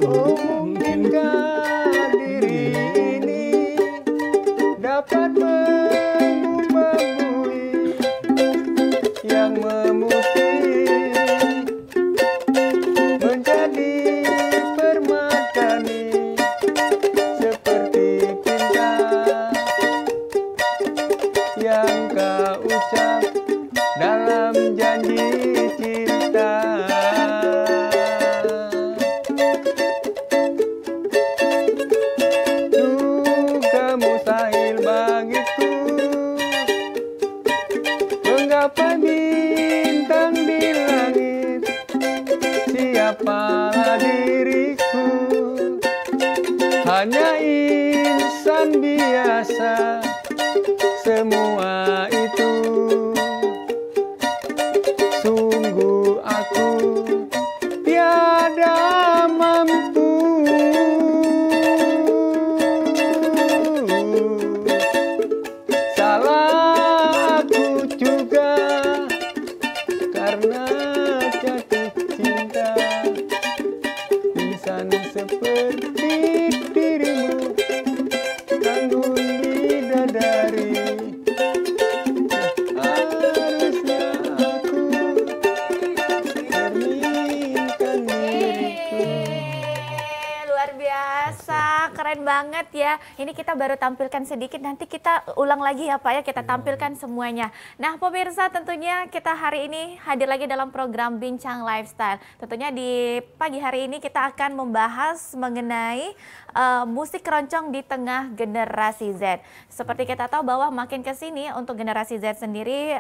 Oh, mungkinkah diri ini dapat mengubah bui yang memutih menjadi permadani seperti cinta yang kau ucap dalam janji cinta. Mustahil bagiku menggapai bintang di langit. Siapalah diriku, hanya insan biasa. Semua itu sungguh aku tiada mampu. Salah aku juga karena jatuh cinta. Insan seperti dirimu tanggung bidadari. Harusnya aku cerminkan diriku. Luar biasa, keren banget ya. Ini kita baru tampilkan sedikit, nanti kita ulang lagi ya Pak ya, kita tampilkan semuanya. Nah pemirsa, tentunya kita hari ini hadir lagi dalam program Bincang Lifestyle. Tentunya di pagi hari ini kita akan membahas mengenai musik keroncong di tengah generasi Z. Seperti kita tahu bahwa makin ke sini untuk generasi Z sendiri,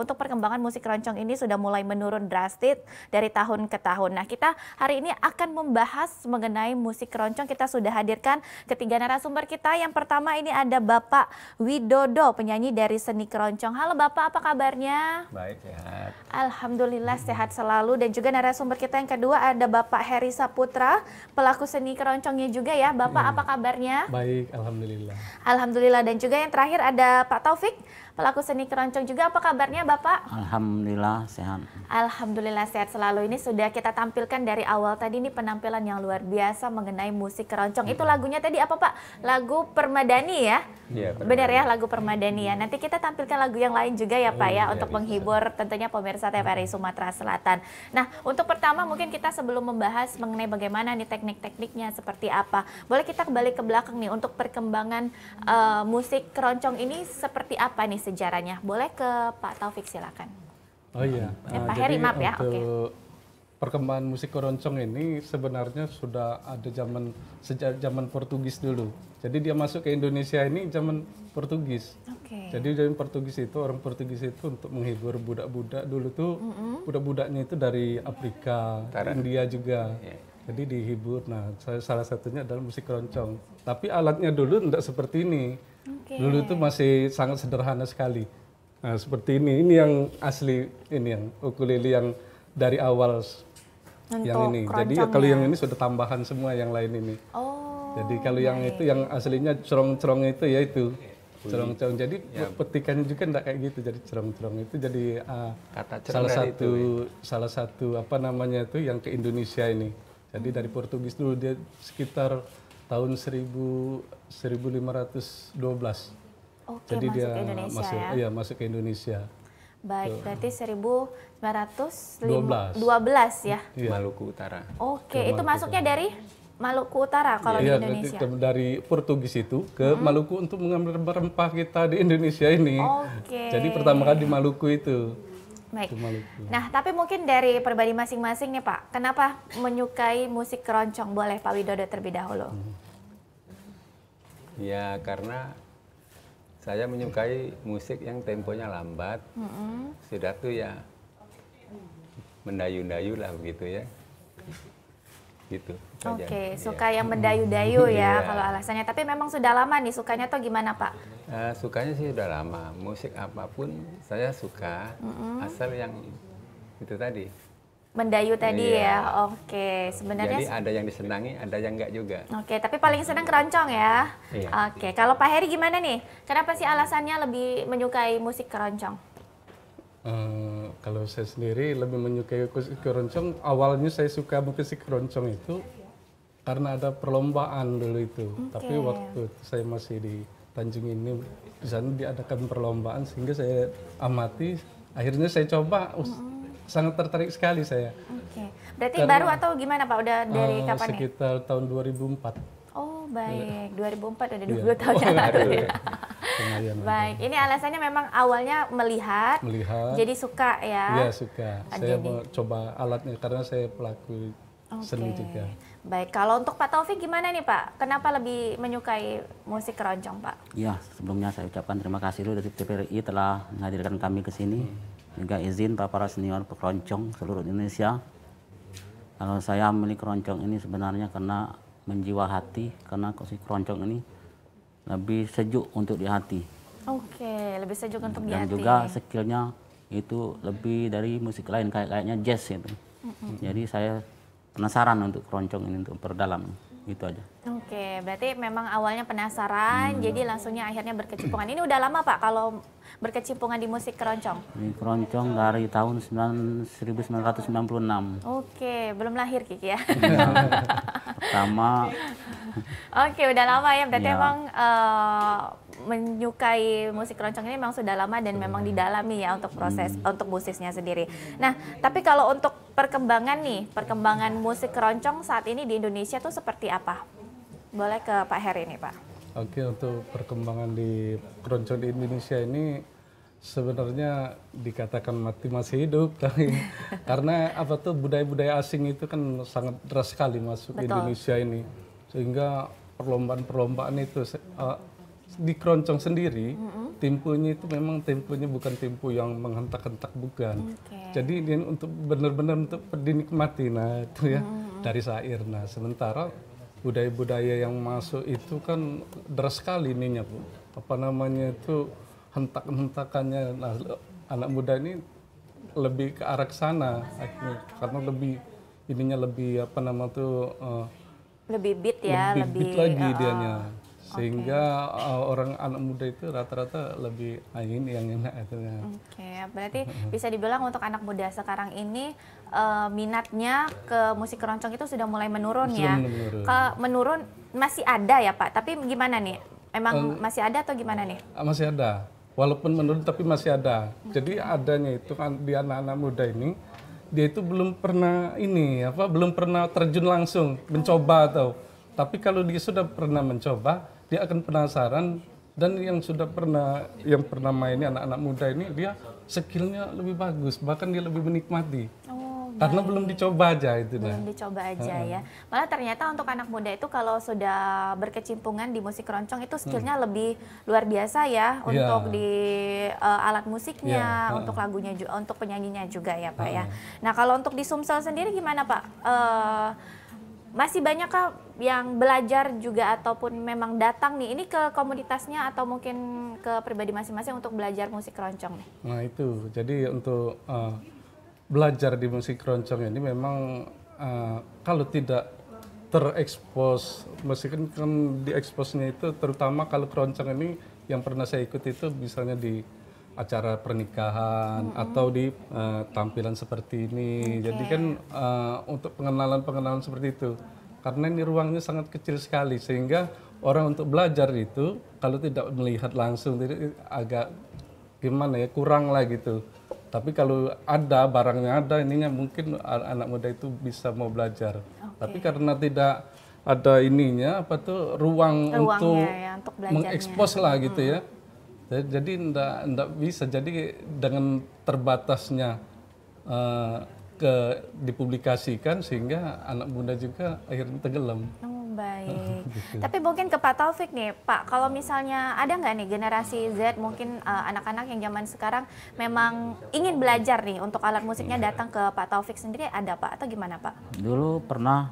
untuk perkembangan musik keroncong ini sudah mulai menurun drastis dari tahun ke tahun. Nah kita hari ini akan membahas mengenai musik keroncong. Kita sudah hadirkan ketiga narasumber kita. Yang pertama ini ada Bapak Widodo, penyanyi dari seni keroncong. Halo Bapak, apa kabarnya? Baik, sehat. Alhamdulillah sehat selalu. Dan juga narasumber kita yang kedua ada Bapak Heri Saputra, pelaku seni keroncongnya juga ya. Bapak apa kabarnya? Baik, alhamdulillah. Alhamdulillah. Dan juga yang terakhir ada Pak Taufik, pelaku seni keroncong juga. Apa kabarnya Bapak? Alhamdulillah sehat. Alhamdulillah sehat selalu. Ini sudah kita tampilkan dari awal tadi, ini penampilan yang luar biasa mengenai musik keroncong. Itu lagunya tadi apa Pak? Lagu Permadani ya? Iya, benar ya, lagu Permadani ya. Nanti kita tampilkan lagu yang lain juga ya Pak ya, untuk menghibur tentunya pemirsa TVRI Sumatera Selatan. Nah untuk pertama mungkin kita sebelum membahas mengenai bagaimana nih teknik-tekniknya seperti apa, boleh kita kembali ke belakang nih untuk perkembangan musik keroncong ini seperti apa nih sejarahnya? Boleh ke Pak Taufik silakan. Oh iya. Pak Heri maaf ya. Untuk Oke. perkembangan musik keroncong ini sebenarnya sudah ada sejak zaman Portugis dulu. Jadi dia masuk ke Indonesia ini zaman Portugis. Oke. Jadi zaman Portugis itu, orang Portugis itu untuk menghibur budak-budak dulu tuh, budak-budaknya itu dari Afrika, India juga. Jadi dihibur. Nah, salah satunya adalah musik keroncong. Tapi alatnya dulu tidak seperti ini. Dulu itu masih sangat sederhana sekali. Nah, seperti ini yang asli, ini yang ukulele yang dari awal yang ini. Jadi kalau yang ini sudah tambahan semua yang lain ini. Oh. Jadi kalau yang itu yang aslinya cerong-cerong itu ya itu. Cerong-cerong. Jadi petikannya juga enggak kayak gitu. Jadi cerong-cerong itu jadi salah satu apa namanya itu yang ke Indonesia ini. Jadi dari Portugis dulu dia sekitar tahun 1512. Oke, Jadi masuk dia ke Indonesia ya? Iya, masuk ke Indonesia. Baik, berarti 1912 ya? Iya. Maluku Utara. Oke, itu masuknya dari Maluku Utara kalau di Indonesia? Iya, dari Portugis itu ke Maluku untuk mengambil rempah kita di Indonesia ini. Oke. Jadi pertama kali di Maluku itu. Baik. Di Maluku. Nah, tapi mungkin dari pribadi masing-masing nih Pak, kenapa menyukai musik keroncong? Boleh Pak Widodo terlebih dahulu. Ya karena saya menyukai musik yang temponya lambat. Sudah tuh ya mendayu-dayu lah begitu ya. gitu. Oke, suka yang mendayu-dayu ya Iya. kalau alasannya. Tapi memang sudah lama nih sukanya tuh gimana Pak? Sukanya sih udah lama, musik apapun saya suka, asal yang itu tadi. Mendayu tadi Iya. ya. Oke, sebenarnya Jadi ada yang disenangi, ada yang enggak juga. Oke, tapi paling senang keroncong ya. Iya. Oke, kalau Pak Heri gimana nih? Kenapa sih alasannya lebih menyukai musik keroncong? Kalau saya sendiri lebih menyukai musik keroncong. Awalnya saya suka musik keroncong itu karena ada perlombaan dulu itu. Tapi waktu itu saya masih di Tanjung ini, di sana diadakan perlombaan sehingga saya amati. Akhirnya saya coba, sangat tertarik sekali saya. Oke, berarti baru atau gimana Pak? Udah dari kapan nih? Sekitar tahun 2004. Oh baik, 2004 udah 20 Iya. tahun yang lalu ya. Lumayan. Baik, ini alasannya memang awalnya melihat, jadi suka ya. Iya suka. Saya mau coba alatnya karena saya pelaku seni juga. Baik, kalau untuk Pak Taufik gimana nih Pak? Kenapa lebih menyukai musik keroncong Pak? Ya, sebelumnya saya ucapkan terima kasih dulu dari TVRI telah menghadirkan kami ke sini. Juga izin para senior keroncong seluruh Indonesia. Kalau saya memilih keroncong ini sebenarnya karena menjiwa hati, karena si keroncong ini lebih sejuk untuk di hati. Oke, lebih sejuk untuk di Dan hati. juga skillnya itu lebih dari musik lain, kayaknya jazz itu. Jadi saya penasaran untuk keroncong ini untuk perdalam, gitu aja. Oke, berarti memang awalnya penasaran, jadi langsungnya akhirnya berkecimpungan. Ini udah lama Pak kalau berkecimpungan di musik keroncong? Ini keroncong dari tahun 1996. Oke, belum lahir Kiki ya? Pertama, Oke, udah lama ya. Berarti Ya. emang menyukai musik keroncong ini memang sudah lama dan memang didalami ya untuk proses untuk musisnya sendiri. Nah, tapi kalau untuk perkembangan musik keroncong saat ini di Indonesia tuh seperti apa? Boleh ke Pak Heri nih Pak. Oke, untuk perkembangan di keroncong di Indonesia ini sebenarnya dikatakan mati masih hidup, tapi karena apa tuh budaya-budaya asing itu kan sangat deras sekali masuk ke Indonesia ini, sehingga perlombaan-perlombaan itu di keroncong sendiri, temponya itu memang temponya bukan tempo yang menghentak-hentak, bukan. Jadi dia untuk benar-benar untuk dinikmati, nah itu ya dari syair. Nah sementara budaya-budaya yang masuk itu kan deras sekali ininya Bu. Apa namanya itu hentak-hentakannya. Nah, anak muda ini lebih ke arah ke sana karena lebih ininya lebih apa nama tuh Lebih beat ya, lebih beat lagi dianya. Sehingga orang anak muda itu rata-rata lebih ini yang enak katanya. Oke, berarti bisa dibilang untuk anak muda sekarang ini minatnya ke musik keroncong itu sudah mulai menurun ya. Menurun masih ada ya Pak, tapi gimana nih? Emang masih ada atau gimana nih? Masih ada, walaupun menurun tapi masih ada. Jadi adanya itu kan di anak-anak muda ini, dia itu belum pernah belum pernah terjun langsung mencoba atau. Tapi kalau dia sudah pernah mencoba, dia akan penasaran, dan yang pernah main anak-anak muda ini dia skillnya lebih bagus, bahkan dia lebih menikmati. Karena belum dicoba aja itu. Belum dicoba aja ya. Malah ternyata untuk anak muda itu kalau sudah berkecimpungan di musik keroncong itu skillnya lebih luar biasa ya untuk di alat musiknya, untuk lagunya, untuk penyanyinya juga ya Pak ya. Nah kalau untuk di Sumsel sendiri gimana Pak? Masih banyakkah yang belajar juga ataupun memang datang nih ini ke komunitasnya atau mungkin ke pribadi masing-masing untuk belajar musik keroncong nih? Nah itu, jadi untuk belajar di musik keroncong ini memang kalau tidak terekspos, meskipun kan dieksposnya itu terutama kalau keroncong ini yang pernah saya ikut itu misalnya di acara pernikahan atau di tampilan seperti ini. Jadi kan untuk pengenalan seperti itu. Karena ini ruangnya sangat kecil sekali sehingga orang untuk belajar itu kalau tidak melihat langsung jadi agak gimana ya, kurang lah gitu. Tapi kalau ada barangnya ada ininya mungkin anak muda itu bisa mau belajar. Tapi karena tidak ada ininya ruang untuk mengekspos lah gitu ya. Jadi enggak bisa. Jadi dengan terbatasnya dipublikasikan sehingga anak muda juga akhirnya tenggelam. Oh, baik. Tapi mungkin ke Pak Taufik nih, Pak, kalau misalnya ada nggak nih generasi Z, mungkin anak-anak yang zaman sekarang memang ingin belajar nih untuk alat musiknya datang ke Pak Taufik sendiri, ada Pak atau gimana Pak? dulu pernah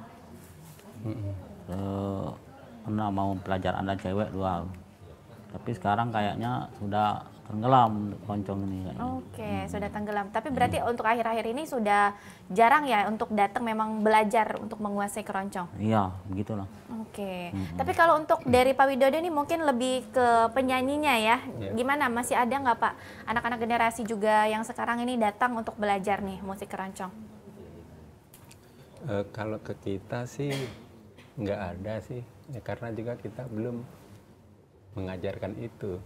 Pernah mau pelajar anak cewek 2. Tapi sekarang kayaknya sudah tenggelam keroncong ini kayaknya. Oke, sudah tenggelam. Tapi berarti untuk akhir-akhir ini sudah jarang ya untuk datang memang belajar untuk menguasai keroncong? Iya, begitulah. Oke. Tapi kalau untuk dari Pak Widodo ini mungkin lebih ke penyanyinya ya. Gimana? Masih ada nggak Pak anak-anak generasi juga yang sekarang ini datang untuk belajar nih musik keroncong? Kalau ke kita sih nggak ada sih, ya, karena juga kita belum mengajarkan itu.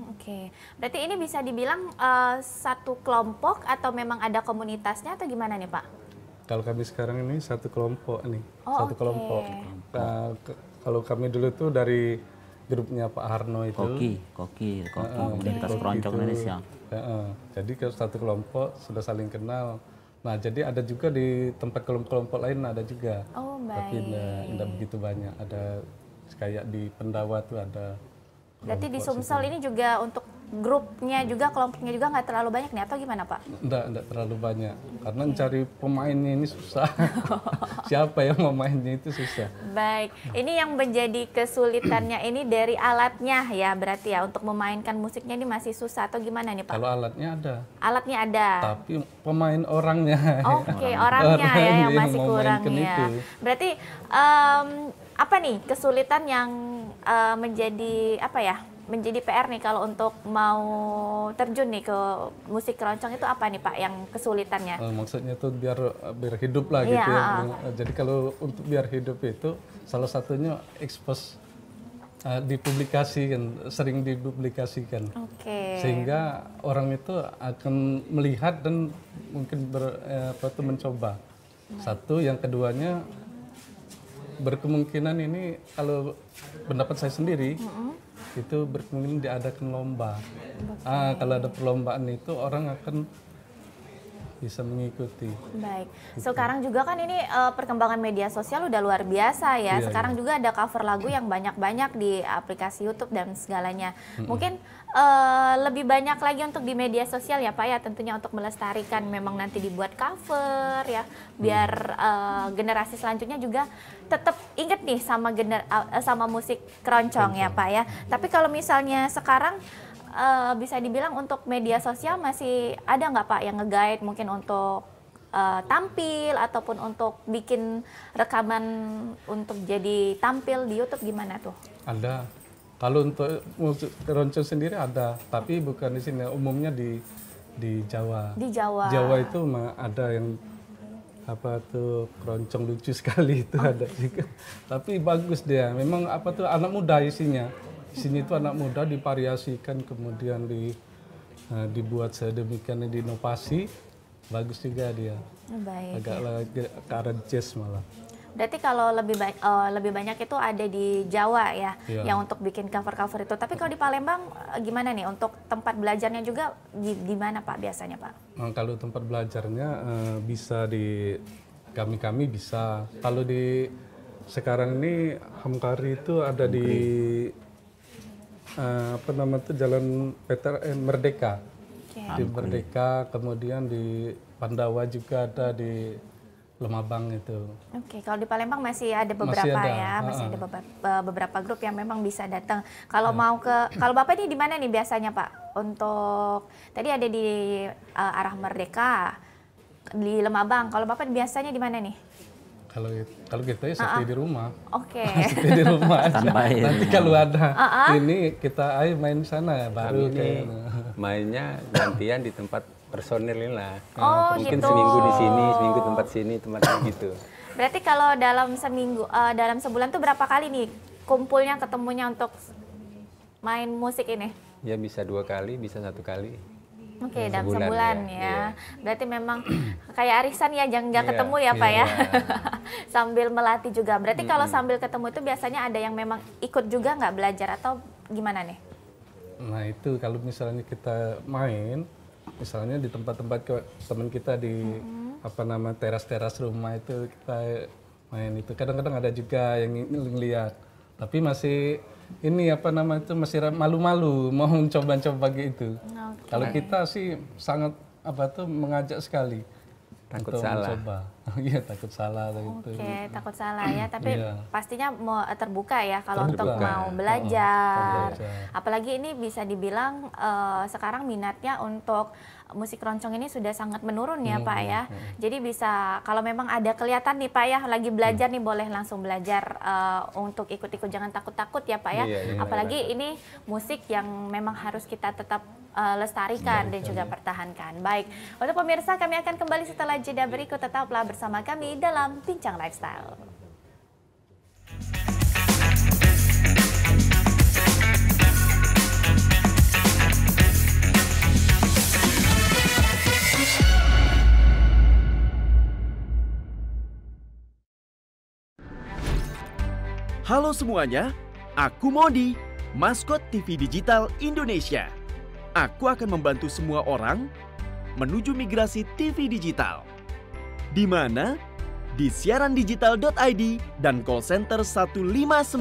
Oke. Berarti ini bisa dibilang satu kelompok atau memang ada komunitasnya atau gimana nih Pak? Kalau kami sekarang ini satu kelompok nih, satu oke. kelompok. Kalau kami dulu tuh dari grupnya Pak Harno itu. Koki, Komunitas Keroncong Indonesia. Jadi ke satu kelompok sudah saling kenal. Nah, jadi ada juga di tempat kelompok lain ada juga. Oh, Tapi baik. tidak begitu banyak. Ada kayak di Pendawa tuh ada. Berarti di Sumsel ini juga untuk grupnya juga, kelompoknya juga nggak terlalu banyak nih atau gimana Pak? Enggak terlalu banyak. Karena mencari pemainnya ini susah. Siapa yang mau mainnya itu susah. Baik, ini yang menjadi kesulitannya ini dari alatnya ya berarti ya untuk memainkan musiknya ini masih susah atau gimana nih Pak? Kalau alatnya ada. Alatnya ada. Tapi pemain orangnya. Oke, orangnya ya yang masih mau kurang mainkan ya. itu. Berarti apa nih kesulitan yang menjadi apa ya? Menjadi PR nih kalau untuk mau terjun nih ke musik keroncong itu apa nih Pak yang kesulitannya? Maksudnya tuh biar hidup lah gitu ya. Jadi kalau untuk biar hidup itu salah satunya expose dipublikasikan, sering dipublikasikan. Oke. Sehingga orang itu akan melihat dan mungkin mencoba. Satu, yang keduanya berkemungkinan ini kalau pendapat saya sendiri itu berkemungkinan diadakan lomba. Kalau ada perlombaan itu orang akan bisa mengikuti. Baik. Sekarang juga kan ini perkembangan media sosial udah luar biasa ya. Sekarang juga ada cover lagu yang banyak-banyak di aplikasi YouTube dan segalanya. Mungkin lebih banyak lagi untuk di media sosial ya Pak ya, tentunya untuk melestarikan, memang nanti dibuat cover ya, biar generasi selanjutnya juga tetap inget nih sama musik keroncong ya Pak ya. Tapi kalau misalnya sekarang bisa dibilang untuk media sosial masih ada nggak Pak yang nge-guide mungkin untuk tampil ataupun untuk bikin rekaman untuk jadi tampil di YouTube gimana tuh? Ada. Kalau untuk musik keroncong sendiri ada, tapi bukan di sini. Umumnya di Jawa. Di Jawa. Jawa itu ada yang apa tuh keroncong lucu sekali itu ada juga. Tapi bagus dia. Memang apa tuh anak muda isinya. Isinya itu anak muda divariasikan kemudian dibuat sedemikian diinovasi. Bagus juga dia. Baik. Agak ke arah jazz malah. Berarti kalau lebih banyak itu ada di Jawa ya, yang untuk bikin cover-cover itu. Tapi kalau di Palembang gimana nih untuk tempat belajarnya juga di mana Pak biasanya Pak? Kalau tempat belajarnya bisa di kami bisa. Kalau di sekarang ini Hamkari itu ada di apa namanya itu Jalan Merdeka. Di Merdeka, kemudian di Pandawa juga ada di Lemabang itu. Oke, kalau di Palembang masih ada beberapa masih ada beberapa grup yang memang bisa datang. Kalau mau kalau Bapak ini di mana nih biasanya Pak? Untuk tadi ada di arah Merdeka, di Lemabang. Kalau Bapak biasanya di mana nih? Kalau kita ya seperti di rumah. Oke. Seperti di rumah aja. Standby. Nanti kalau ada ini kita main sana baru Ini kayak mainnya gantian di tempat personil lah. Oh, Mungkin gitu. seminggu di sini, seminggu tempat sini, tempat gitu. Berarti kalau dalam seminggu, dalam sebulan tuh berapa kali nih kumpulnya, ketemunya untuk main musik ini? Ya bisa 2 kali, bisa 1 kali. Oke, dalam Sebulan, sebulan ya. ya. Berarti memang kayak arisan ya, jangan nggak Iya, ketemu ya Pak ya. iya. Sambil melatih juga. Berarti kalau sambil ketemu itu biasanya ada yang memang ikut juga nggak belajar atau gimana nih? Nah itu kalau misalnya kita main, misalnya di tempat-tempat teman kita di apa nama teras-teras rumah itu kita main itu. Kadang-kadang ada juga yang ngeliat, tapi masih ini apa nama itu masih malu-malu mau mencoba-coba gitu. Kalau kita sih sangat apa tuh mengajak sekali. Takut untuk salah. mencoba. Iya, takut salah gitu. Oke, takut salah ya, tapi Iya. pastinya mau terbuka ya kalau untuk Terbuka. mau belajar. belajar. Apalagi ini bisa dibilang sekarang minatnya untuk musik keroncong ini sudah sangat menurun ya Pak ya. Jadi bisa kalau memang ada kelihatan nih Pak ya lagi belajar nih boleh langsung belajar untuk ikut-ikut, jangan takut-takut ya Pak ya. Iya, iya. Apalagi ini musik yang memang harus kita tetap lestarikan dan juga pertahankan. Baik, untuk pemirsa kami akan kembali setelah jeda berikut, tetaplah bersama kami dalam Bincang Lifestyle. Halo semuanya, aku Modi, maskot TV Digital Indonesia. Aku akan membantu semua orang menuju migrasi TV digital. Di mana? Di siarandigital.id dan call center 159.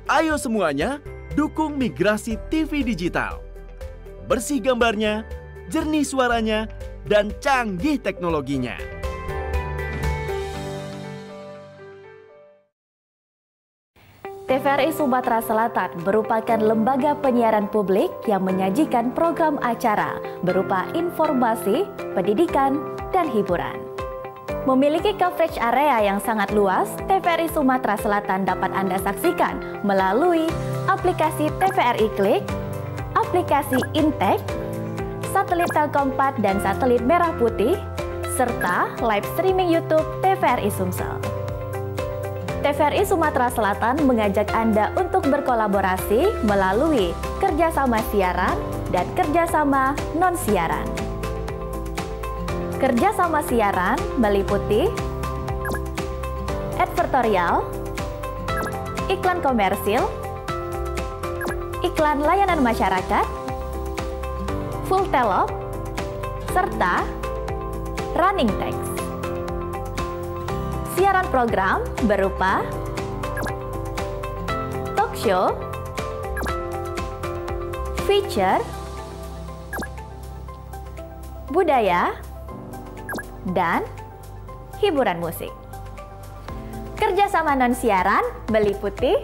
Ayo semuanya, dukung migrasi TV digital. Bersih gambarnya, jernih suaranya, dan canggih teknologinya. TVRI Sumatera Selatan merupakan lembaga penyiaran publik yang menyajikan program acara berupa informasi, pendidikan, dan hiburan. Memiliki coverage area yang sangat luas, TVRI Sumatera Selatan dapat Anda saksikan melalui aplikasi TVRI Klik, aplikasi Intek, satelit Telkom 4 dan satelit Merah Putih, serta live streaming YouTube TVRI Sumsel. TVRI Sumatera Selatan mengajak Anda untuk berkolaborasi melalui kerjasama siaran dan kerjasama non-siaran. Kerjasama siaran meliputi advertorial, iklan komersil, iklan layanan masyarakat, full telop, serta running text. Siaran program berupa talk show, feature, budaya, dan hiburan musik. Kerjasama non-siaran meliputi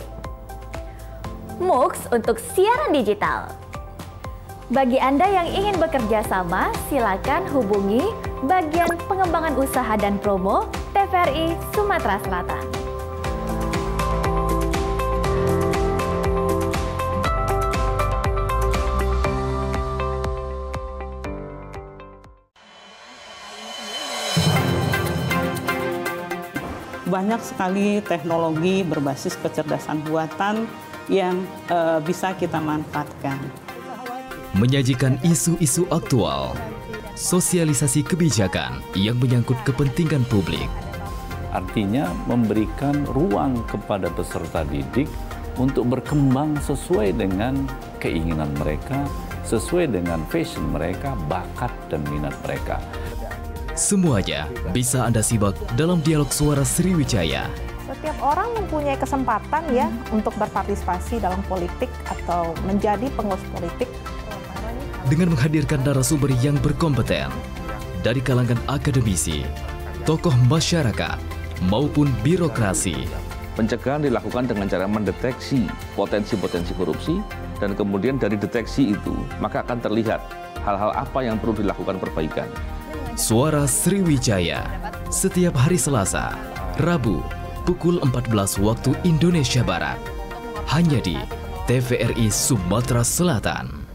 MUX untuk siaran digital. Bagi Anda yang ingin bekerja sama, silakan hubungi bagian pengembangan usaha dan promo TVRI Sumatera Selatan. Banyak sekali teknologi berbasis kecerdasan buatan yang bisa kita manfaatkan. Menyajikan isu-isu aktual, sosialisasi kebijakan yang menyangkut kepentingan publik. Artinya memberikan ruang kepada peserta didik untuk berkembang sesuai dengan keinginan mereka, sesuai dengan passion mereka, bakat dan minat mereka. Semuanya bisa Anda simak dalam dialog suara Sriwijaya. Setiap orang mempunyai kesempatan ya untuk berpartisipasi dalam politik atau menjadi pengurus politik. Dengan menghadirkan narasumber yang berkompeten dari kalangan akademisi, tokoh masyarakat, maupun birokrasi. Pencegahan dilakukan dengan cara mendeteksi potensi-potensi korupsi dan kemudian dari deteksi itu maka akan terlihat hal-hal apa yang perlu dilakukan perbaikan. Suara Sriwijaya setiap hari Selasa, Rabu, pukul 14 waktu Indonesia Barat. Hanya di TVRI Sumatera Selatan.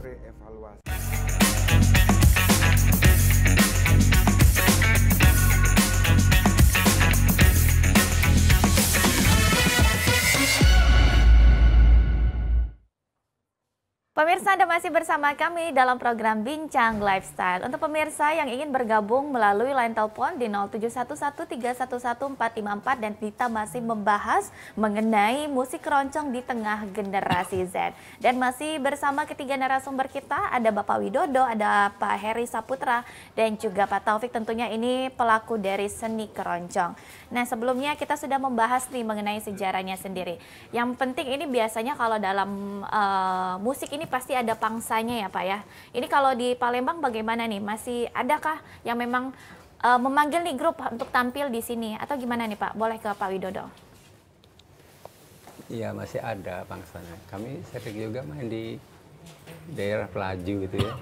Pemirsa, Anda masih bersama kami dalam program Bincang Lifestyle. Untuk pemirsa yang ingin bergabung melalui line telepon di 0711311454 dan kita masih membahas mengenai musik keroncong di tengah generasi Z. Dan masih bersama ketiga narasumber kita, ada Bapak Widodo, ada Pak Heri Saputra, dan juga Pak Taufik, tentunya ini pelaku dari seni keroncong. Nah, sebelumnya kita sudah membahas nih mengenai sejarahnya sendiri. Yang penting ini biasanya kalau dalam musik ini pasti ada pangsanya ya Pak ya. Ini kalau di Palembang bagaimana nih? Masih adakah yang memang memanggil nih grup untuk tampil di sini atau gimana nih Pak? Boleh ke Pak Widodo. Iya, masih ada pangsanya. Kami sering juga main di daerah Pelaju gitu ya.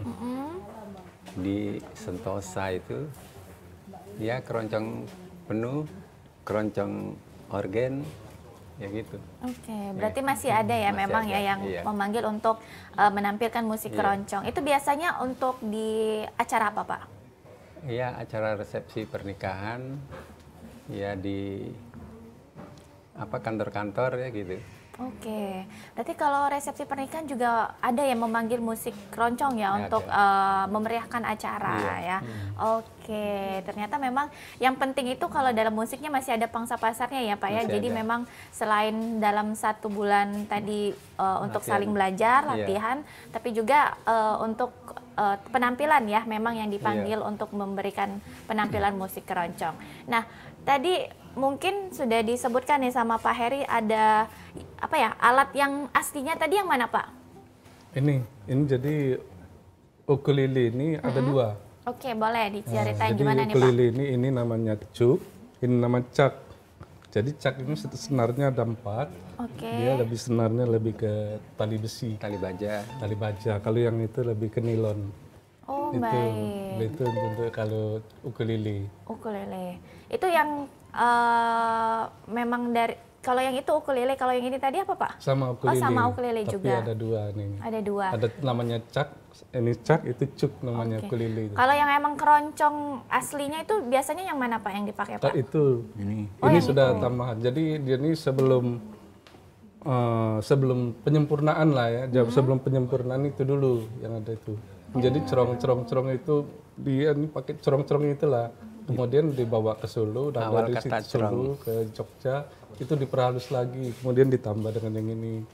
Di Sentosa itu ya keroncong penuh, keroncong organ, ya gitu. Oke, berarti masih ada ya memang ada, ya yang memanggil untuk menampilkan musik keroncong. Itu biasanya untuk di acara apa Pak? Iya, acara resepsi pernikahan, ya di kantor-kantor ya gitu. Oke, berarti kalau resepsi pernikahan juga ada yang memanggil musik keroncong ya untuk memeriahkan acara ya. Oke, ternyata memang yang penting itu kalau dalam musiknya masih ada pangsa pasarnya ya Pak ya. Jadi memang selain dalam 1 bulan tadi untuk saling belajar, latihan, tapi juga untuk penampilan ya memang yang dipanggil untuk memberikan penampilan musik keroncong. Nah, tadi mungkin sudah disebutkan nih sama Pak Heri ada apa ya alat yang aslinya tadi yang mana Pak? Ini jadi ukulele ini ada 2. Oke, boleh diceritain jadi gimana nih Pak? Ukulele ini namanya cuk, ini nama cak. Jadi cak ini senarnya ada 4. Oke. Dia lebih senarnya lebih ke tali besi. Tali baja. Tali baja. Kalau yang itu lebih ke nilon. Oh, itu, baik. Itu untuk kalau ukulele. Ukulele. Itu yang memang dari kalau yang itu ukulele, kalau yang ini tadi apa Pak? Sama ukulele. Oh, sama ukulele tapi juga. Tapi ada 2 nih. Ada 2. Ada namanya cak, ini cak, itu cuk namanya ukulele. Itu. Kalau yang emang keroncong aslinya itu biasanya yang mana Pak yang dipakai Pak? Itu. Ini sudah tambahan. Jadi dia ini sebelum penyempurnaan lah ya. Sebelum penyempurnaan itu dulu yang ada itu. Jadi cerong-cerong itu dia ini pakai cerong-cerong itulah. Kemudian dibawa ke Solo, dan dari Solo ke Jogja itu diperhalus lagi, kemudian ditambah dengan yang ini,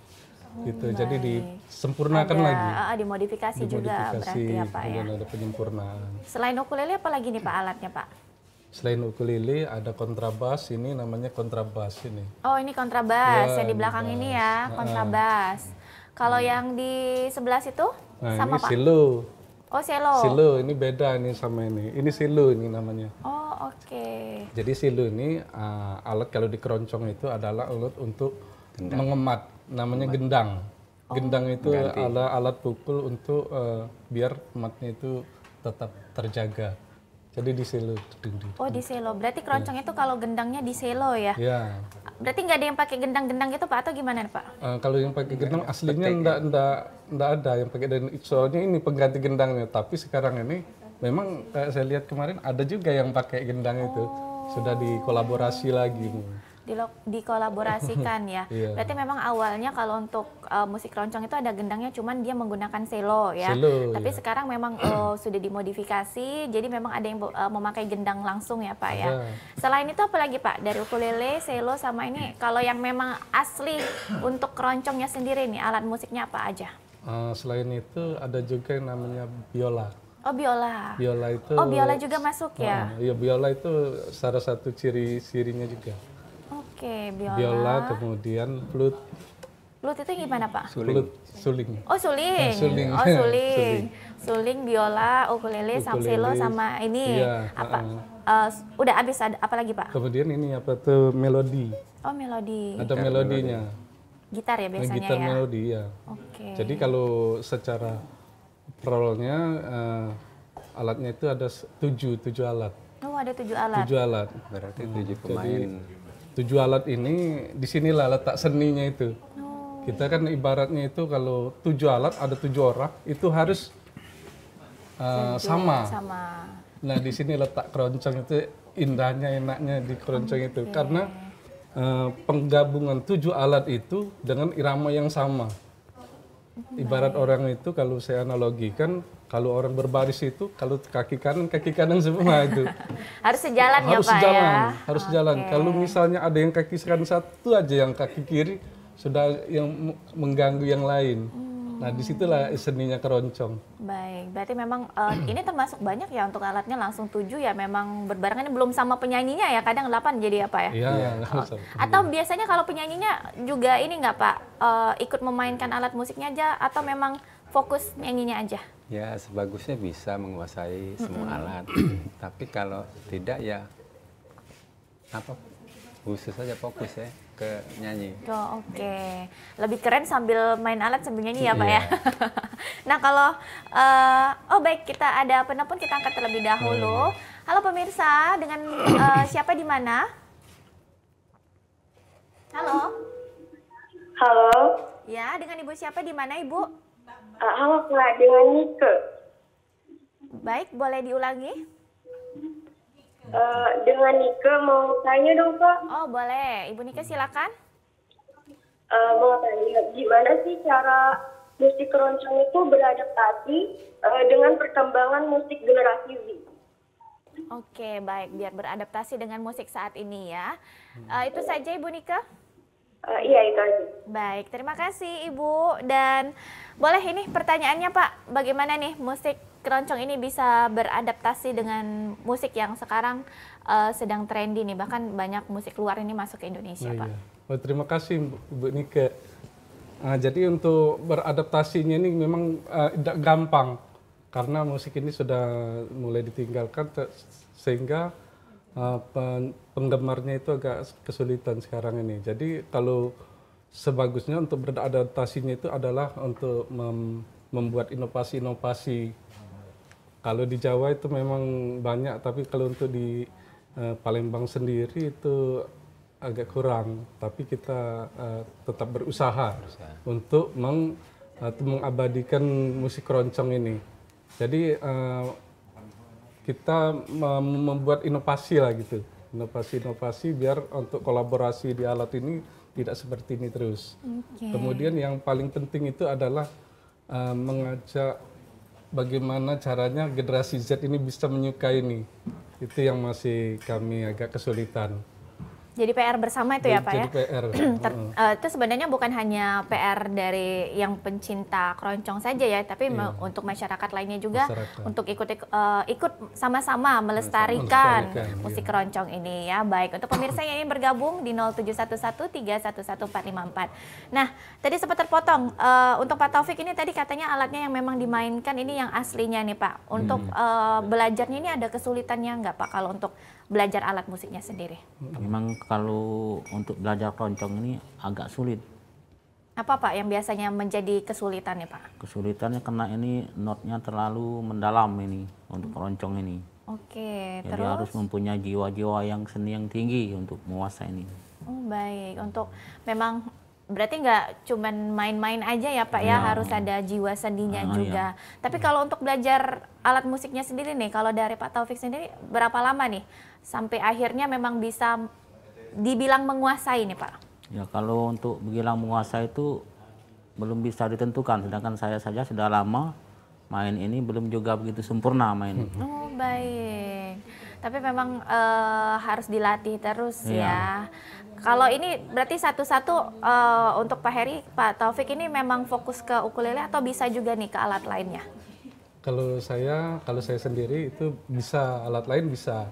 gitu. Jadi disempurnakan lagi. Dimodifikasi juga berarti ya Pak ya. Ada penyempurnaan. Selain ukulele apa lagi nih Pak alatnya Pak? Selain ukulele ada kontrabas, ini namanya kontrabas ini. Oh ini kontrabas, yang di belakang ini ya kontrabas. Kalau yang di sebelah situ sama ini Pak? silo. Oh selo. Silo ini beda ini sama ini. Ini silo ini namanya. Oh oke. Jadi silo ini alat kalau di keroncong itu adalah alat untuk mengemat. Namanya gendang. Gendang itu adalah alat pukul untuk biar ematnya itu tetap terjaga. Jadi di selo. Oh di selo. Berarti keroncong itu kalau gendangnya di selo ya? Iya. Berarti nggak ada yang pakai gendang-gendang gitu Pak atau gimana Pak? Kalau yang pakai gendang aslinya enggak ada yang pakai, dan soalnya ini pengganti gendangnya. Tapi sekarang ini memang saya lihat kemarin ada juga yang pakai gendang itu. Sudah dikolaborasi lagi. Dikolaborasikan ya. Berarti memang awalnya kalau untuk musik keroncong itu ada gendangnya, cuman dia menggunakan selo ya. Tapi sekarang memang sudah dimodifikasi, jadi memang ada yang memakai gendang langsung ya Pak ya. Selain itu apa lagi Pak? Dari ukulele, selo sama ini, kalau yang memang asli untuk keroncongnya sendiri nih, alat musiknya apa aja? Selain itu ada juga yang namanya biola. Oh biola. Biola itu. Oh biola juga masuk ya? Iya biola itu salah satu ciri-cirinya juga. Oke, biola. Biola, kemudian flute. Flute itu gimana Pak? Flute, suling. Oh suling. Suling. Oh suling. Suling, biola, ukulele, selo sama ini apa? Udah habis, ada apa lagi Pak? Kemudian ini apa tuh melodi. Oh melodi. Ada melodinya. Gitar ya biasanya gitar ya? melodi ya. Oke. Jadi kalau secara rollnya alatnya itu ada 7 alat. Oh ada 7 alat. 7 alat. Berarti 7 pemain. Jadi 7 alat ini disinilah letak seninya itu. Kita kan ibaratnya itu kalau 7 alat ada 7 orang itu harus sama. Nah di sini letak keroncong itu indahnya, enaknya di keroncong itu karena penggabungan 7 alat itu dengan irama yang sama. Ibarat orang itu kalau saya analogikan, kalau orang berbaris itu kalau kaki kanan semua itu. Harus sejalan ya Pak ya? Harus sejalan. Kalau misalnya ada yang kaki kanan satu aja, yang kaki kiri sudah yang mengganggu yang lain. Nah disitulah seninya keroncong. Baik, berarti memang ini termasuk banyak ya untuk alatnya langsung 7 ya, memang berbarengan, belum sama penyanyinya ya, kadang 8 jadi apa ya? Iya. Atau biasanya kalau penyanyinya juga ini nggak Pak, ikut memainkan alat musiknya aja atau memang fokus nyanyinya aja? Ya sebagusnya bisa menguasai semua alat, tapi kalau tidak ya apa khusus saja fokus ya ke nyanyi. Oh, oke. Lebih keren sambil main alat sambil nyanyi ya Pak ya. Nah kalau, oh baik kita ada penelpon kita angkat terlebih dahulu. Halo pemirsa, dengan siapa di mana? Halo. Halo. Ya, dengan Ibu siapa di mana Ibu? Halo Kak, dengan Nike. Baik, boleh diulangi? Dengan Nike mau tanya dong Kak. Oh boleh, Ibu Nike silakan. Mau tanya, gimana sih cara musik keroncong itu beradaptasi dengan perkembangan musik generasi Z? Oke, baik, biar beradaptasi dengan musik saat ini ya. Itu saja Ibu Nike? Iya, itu aja. Baik, terima kasih Ibu. Dan boleh ini pertanyaannya Pak, bagaimana nih musik keroncong ini bisa beradaptasi dengan musik yang sekarang sedang trendy nih, bahkan banyak musik luar ini masuk ke Indonesia Pak. Iya. Oh, terima kasih Ibu Nike. Jadi untuk beradaptasinya ini memang tidak gampang, karena musik ini sudah mulai ditinggalkan sehingga penggemarnya itu agak kesulitan sekarang ini. Jadi kalau sebagusnya untuk beradaptasinya itu adalah untuk membuat inovasi-inovasi. Kalau di Jawa itu memang banyak, tapi kalau untuk di Palembang sendiri itu agak kurang. Tapi kita tetap berusaha untuk mengabadikan musik keroncong ini. Jadi kita membuat inovasi lah gitu, inovasi biar untuk kolaborasi di alat ini tidak seperti ini terus. Kemudian yang paling penting itu adalah mengajak bagaimana caranya generasi Z ini bisa menyukai ini. Itu yang masih kami agak kesulitan. Jadi PR bersama itu ya Pak ya? Jadi PR. Itu sebenarnya bukan hanya PR dari yang pencinta keroncong saja ya, tapi untuk masyarakat lainnya juga untuk ikut sama-sama melestarikan musik keroncong ini ya. Baik, untuk pemirsa yang ingin bergabung di 0711311454. Nah, tadi sempat terpotong, untuk Pak Taufik ini tadi katanya alatnya yang memang dimainkan ini yang aslinya nih Pak. Untuk belajarnya ini ada kesulitannya nggak Pak kalau untuk belajar alat musiknya sendiri? Memang kalau untuk belajar keroncong ini agak sulit. Apa Pak yang biasanya menjadi kesulitannya Pak? Kesulitannya karena ini notnya terlalu mendalam ini untuk keroncong ini. Oke, jadi terus? harus mempunyai jiwa-jiwa yang seni yang tinggi untuk menguasai ini. Oh baik, untuk memang berarti nggak cuman main-main aja ya Pak ya, harus ada jiwa seninya juga. Tapi kalau untuk belajar alat musiknya sendiri nih, kalau dari Pak Taufik sendiri berapa lama nih sampai akhirnya memang bisa dibilang menguasai nih Pak? Ya kalau untuk dibilang menguasai itu belum bisa ditentukan, sedangkan saya saja sudah lama main ini belum juga begitu sempurna main. Oh baik, tapi memang harus dilatih terus ya. Kalau ini berarti satu-satu untuk Pak Heri, Pak Taufik ini memang fokus ke ukulele atau bisa juga nih ke alat lainnya? Kalau saya sendiri itu bisa, alat lain bisa.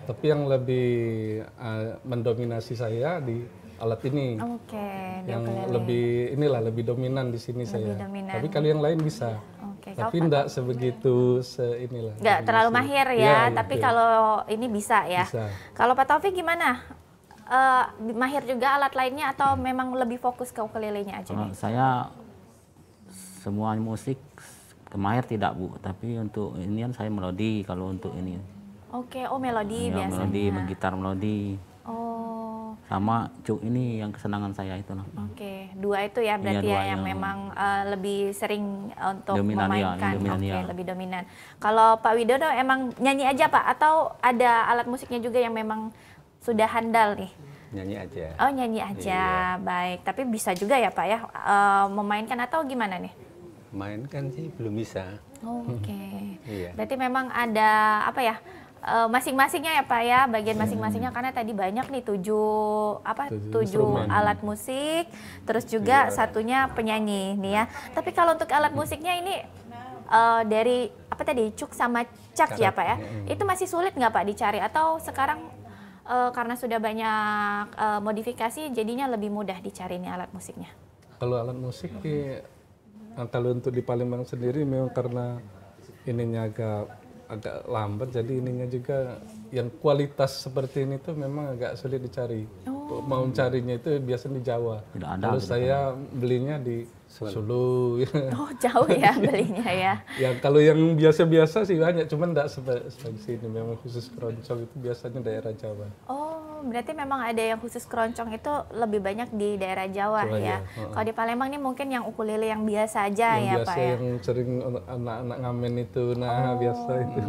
Tapi yang lebih mendominasi saya di alat ini. Oke, yang lebih dominan di sini saya. Dominan. Tapi kalau yang lain bisa. Tapi enggak sebegitu inilah. Enggak terlalu mahir ya, tapi kalau ini bisa ya. Bisa. Kalau Pak Taufik gimana? Mahir juga alat lainnya atau memang lebih fokus ke ukulelenya aja nih? Saya semua musik mahir tidak Bu, tapi untuk inian saya melodi kalau untuk ini. Oke, oh melodi ya, biasanya. Melodi, menggitar melodi. Oh. Sama cuk ini yang kesenangan saya itu. Oke, dua itu ya berarti ya yang memang lebih sering untuk dominan, memainkan. Dominan, lebih dominan. Kalau Pak Widodo emang nyanyi aja Pak atau ada alat musiknya juga yang memang sudah handal nih? Nyanyi aja. Oh nyanyi aja, baik. Tapi bisa juga ya Pak ya memainkan atau gimana nih? Mainkan sih belum bisa. Oke. Berarti memang ada apa ya? Masing-masingnya ya Pak ya, bagian masing-masingnya karena tadi banyak nih tujuh alat musik, terus juga satunya penyanyi nih ya. Tapi kalau untuk alat musiknya ini dari apa tadi cuk sama cak ya Pak ya, itu masih sulit nggak Pak dicari atau sekarang karena sudah banyak modifikasi jadinya lebih mudah dicari nih alat musiknya? Kalau alat musik Nah, kalau untuk di Palembang sendiri memang karena ininya agak lambat, jadi ininya juga yang kualitas seperti ini tuh memang agak sulit dicari. Mau carinya itu biasanya di Jawa. Kalau saya belinya di Solo. Oh, jauh ya belinya ya. Ya kalau yang biasa-biasa sih banyak, cuman enggak seperti sini. Memang khusus keroncong itu biasanya daerah Jawa. Oh, berarti memang ada yang khusus keroncong itu lebih banyak di daerah Jawa ya. Kalau di Palembang nih mungkin yang ukulele yang biasa aja ya, Pak ya. Yang sering anak-anak ngamen itu, biasa itu.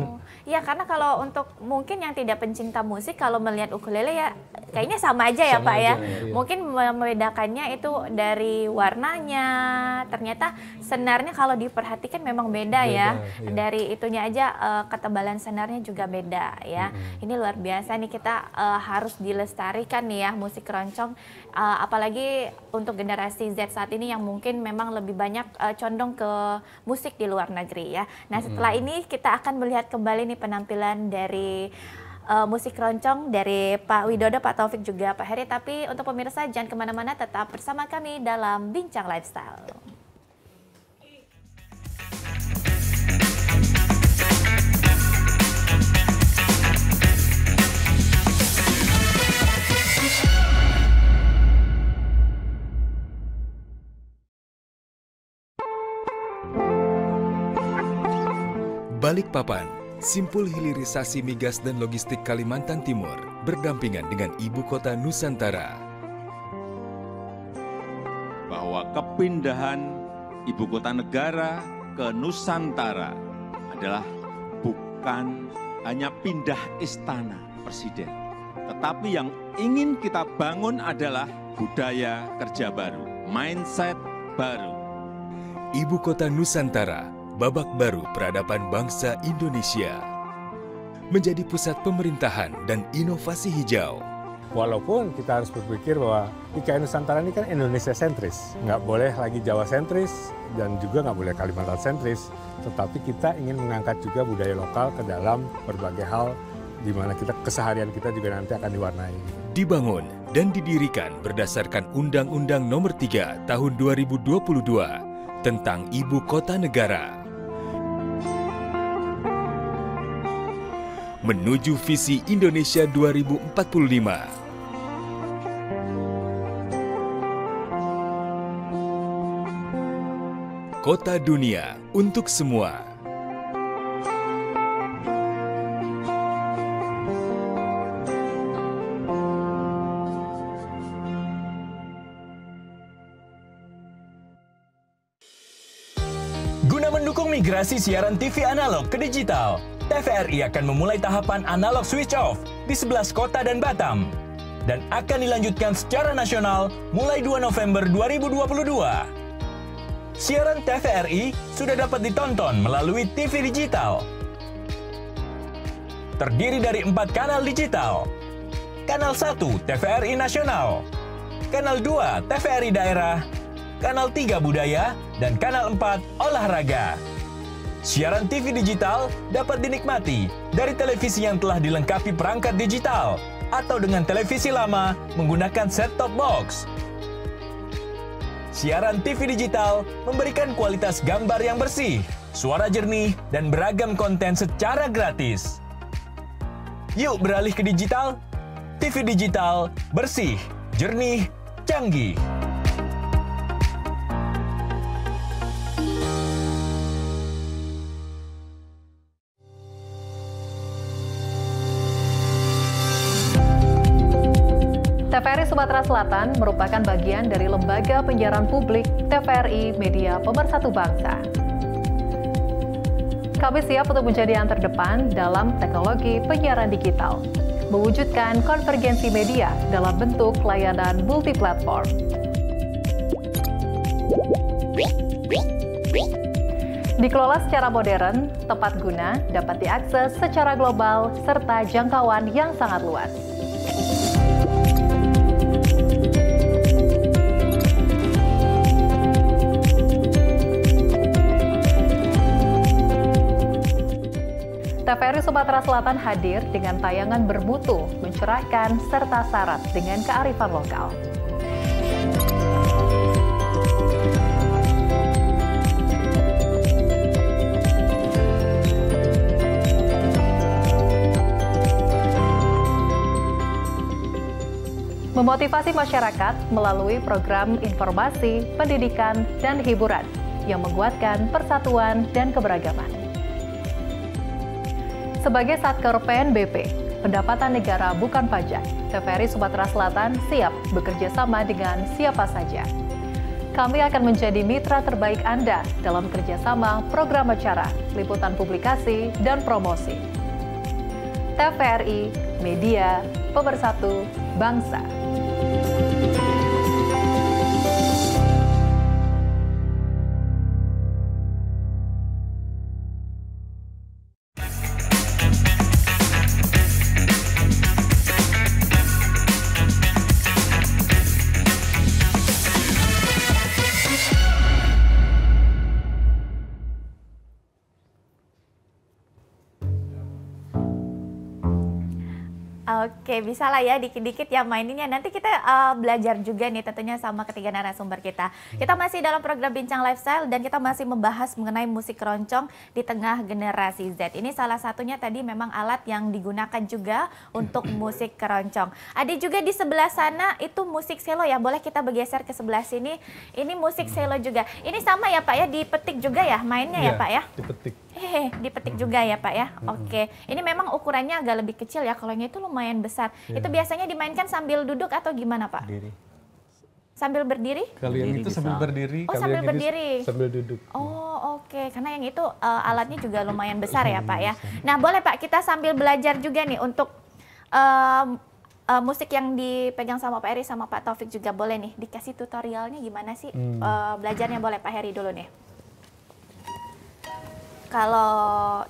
Iya, karena kalau untuk mungkin yang tidak pencinta musik, kalau melihat ukulele ya kayaknya sama aja ya, Pak ya. Iya. Mungkin membedakannya itu dari warnanya, ternyata senarnya kalau diperhatikan memang beda ya. Iya. Dari itunya aja ketebalan senarnya juga beda ya. Ini luar biasa nih, kita harus dilestarikan nih ya musik keroncong, apalagi untuk generasi Z saat ini yang mungkin memang lebih banyak condong ke musik di luar negeri ya. Nah, setelah ini kita akan melihat kembali nih penampilan dari musik keroncong dari Pak Widodo, Pak Taufik juga Pak Heri. Tapi untuk pemirsa jangan kemana-mana, tetap bersama kami dalam Bincang Lifestyle. Balikpapan, simpul hilirisasi migas dan logistik Kalimantan Timur, berdampingan dengan ibu kota Nusantara. Bahwa kepindahan ibu kota negara ke Nusantara adalah bukan hanya pindah istana presiden, tetapi yang ingin kita bangun adalah budaya kerja baru, mindset baru. Ibu kota Nusantara, babak baru peradaban bangsa Indonesia. Menjadi pusat pemerintahan dan inovasi hijau. Walaupun kita harus berpikir bahwa IKN Nusantara ini kan Indonesia sentris. Nggak boleh lagi Jawa sentris dan juga nggak boleh Kalimantan sentris. Tetapi kita ingin mengangkat juga budaya lokal ke dalam berbagai hal di mana keseharian kita juga nanti akan diwarnai. Dibangun dan didirikan berdasarkan Undang-Undang Nomor 3 Tahun 2022 tentang Ibu Kota Negara. Menuju visi Indonesia 2045. Kota dunia untuk semua. Guna mendukung migrasi siaran TV analog ke digital, TVRI akan memulai tahapan analog switch off di 11 kota dan Batam dan akan dilanjutkan secara nasional mulai 2 November 2022. Siaran TVRI sudah dapat ditonton melalui TV digital. Terdiri dari 4 kanal digital. Kanal 1 TVRI Nasional, Kanal 2 TVRI Daerah, Kanal 3 Budaya, dan Kanal 4 Olahraga. Siaran TV digital dapat dinikmati dari televisi yang telah dilengkapi perangkat digital atau dengan televisi lama menggunakan set-top box. Siaran TV digital memberikan kualitas gambar yang bersih, suara jernih, dan beragam konten secara gratis. Yuk beralih ke digital. TV digital bersih, jernih, canggih. TVRI Sumatera Selatan merupakan bagian dari Lembaga Penyiaran Publik TVRI Media Pemersatu Bangsa. Kami siap untuk menjadi yang terdepan dalam teknologi penyiaran digital, mewujudkan konvergensi media dalam bentuk layanan multiplatform. Dikelola secara modern, tepat guna, dapat diakses secara global, serta jangkauan yang sangat luas. TVRI Sumatera Selatan hadir dengan tayangan bermutu, mencerahkan, serta syarat dengan kearifan lokal. memotivasi masyarakat melalui program informasi, pendidikan, dan hiburan yang menguatkan persatuan dan keberagaman. Sebagai Satker PNBP, pendapatan negara bukan pajak, TVRI Sumatera Selatan siap bekerja sama dengan siapa saja. Kami akan menjadi mitra terbaik Anda dalam kerjasama program acara, liputan publikasi, dan promosi. TVRI, media, pemersatu bangsa. Oke, bisa lah ya dikit-dikit ya maininnya. Nanti kita belajar juga nih tentunya sama ketiga narasumber kita. Kita masih dalam program Bincang Lifestyle dan kita masih membahas mengenai musik keroncong di tengah generasi Z. Ini salah satunya tadi memang alat yang digunakan juga untuk musik keroncong. Ada juga di sebelah sana itu musik selo ya. Boleh kita bergeser ke sebelah sini. Ini musik selo juga. Ini sama ya Pak ya, dipetik juga ya mainnya ya Pak ya? Dipetik. Dipetik juga ya Pak ya. Oke. Ini memang ukurannya agak lebih kecil ya. Kalau yang itu lumayan besar. Itu biasanya dimainkan sambil duduk atau gimana Pak? Berdiri. Sambil berdiri? Kalau yang itu sambil berdiri. Oh, sambil berdiri. Sambil duduk. Oh, oke. Karena yang itu alatnya juga lumayan besar ya Pak ya. Nah, boleh Pak kita sambil belajar juga nih untuk musik yang dipegang sama Pak Heri sama Pak Taufik juga boleh nih. Dikasih tutorialnya gimana sih belajarnya, boleh Pak Heri dulu nih. Kalau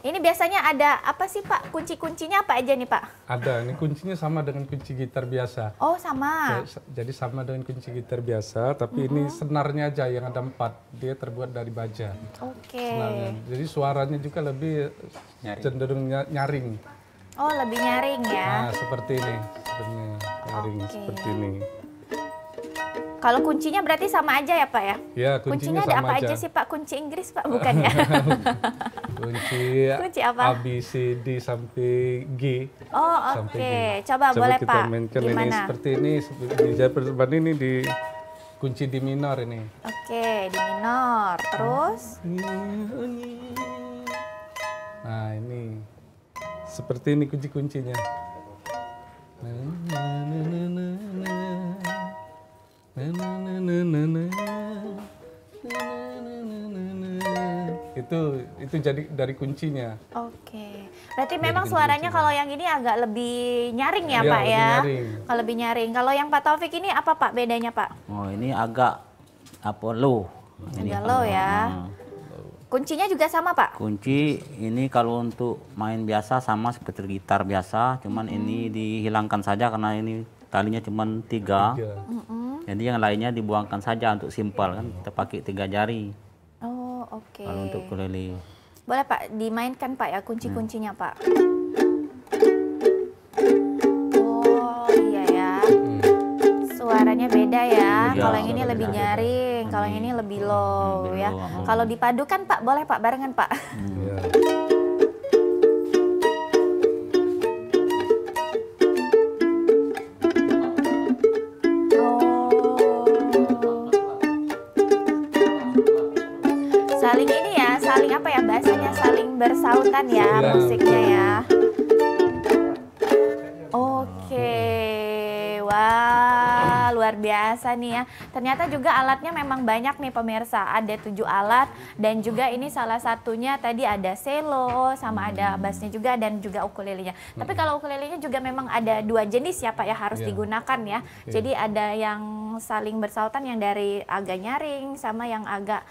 ini biasanya ada apa sih Pak? Kunci-kuncinya apa aja nih Pak? Ada, ini kuncinya sama dengan kunci gitar biasa. Oh sama. Jadi sama dengan kunci gitar biasa, tapi ini senarnya aja yang ada 4. Dia terbuat dari baja. Oke. Jadi suaranya juga lebih cenderung nyaring. Oh lebih nyaring ya? Nah seperti ini, sebenarnya nyaring seperti ini. Kalau kuncinya berarti sama aja ya Pak ya? Ya, kuncinya ada sama apa aja sih Pak? Kunci Inggris Pak bukannya? kunci apa? A, B, C, D sampai G. Oh oke. Coba boleh kita Pak, mainkan gimana? ini seperti ini, di pertemuan ini di kunci di minor ini. Oke, di minor. Terus? Nah ini, seperti ini kunci-kuncinya. Itu jadi dari kuncinya. Oke. Berarti memang suaranya kalau yang ini agak lebih nyaring ya Pak ya? Kalau lebih nyaring. Kalau yang Pak Taufik ini apa Pak bedanya Pak? Oh ini agak low. Agak low ya. Kuncinya juga sama Pak? Kunci ini kalau untuk main biasa sama seperti gitar biasa, cuman ini dihilangkan saja karena ini talinya cuma 3. Jadi yang lainnya dibuangkan saja untuk simpel kan, kita pakai 3 jari. Oh oke. Kalau untuk ukulele. Boleh Pak dimainkan Pak ya kunci-kuncinya Pak. Oh iya ya. Suaranya beda ya. Kalau yang ini lebih nyaring, kalau yang ini lebih low ya. Kalau dipadukan Pak boleh Pak barengan Pak. Saling ini ya, saling apa ya bahasanya, saling bersautan ya musiknya ya. Oke, wah luar biasa nih ya. Ternyata juga alatnya memang banyak nih pemirsa, ada 7 alat dan juga ini salah satunya tadi ada selo sama ada bassnya juga dan juga ukulelenya. Tapi kalau ukulelenya juga memang ada 2 jenis ya Pak ya harus digunakan ya. Jadi ada yang saling bersautan yang dari agak nyaring sama yang agak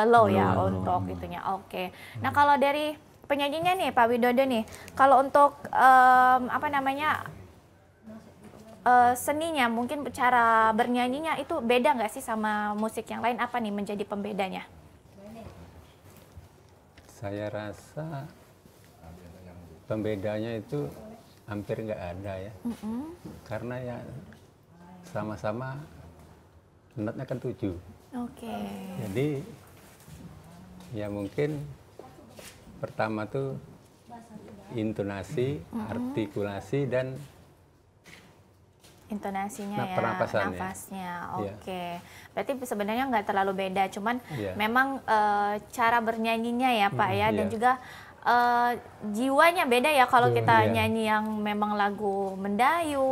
low ya untuk itunya. Oke. Nah kalau dari penyanyinya nih Pak Widodo nih, kalau untuk apa namanya seninya mungkin cara bernyanyinya itu beda nggak sih sama musik yang lain, apa nih menjadi pembedanya? Saya rasa pembedanya itu hampir nggak ada ya, karena ya sama-sama notnya kan 7. Oke. Jadi ya mungkin pertama tuh intonasi, artikulasi dan Intonasinya ya, pernapasannya. nafasnya. Iya. Oke. Berarti sebenarnya nggak terlalu beda, cuman Iya. memang cara bernyanyinya ya Pak ya, dan iya. juga jiwanya beda ya kalau kita Iya. nyanyi yang memang lagu mendayu,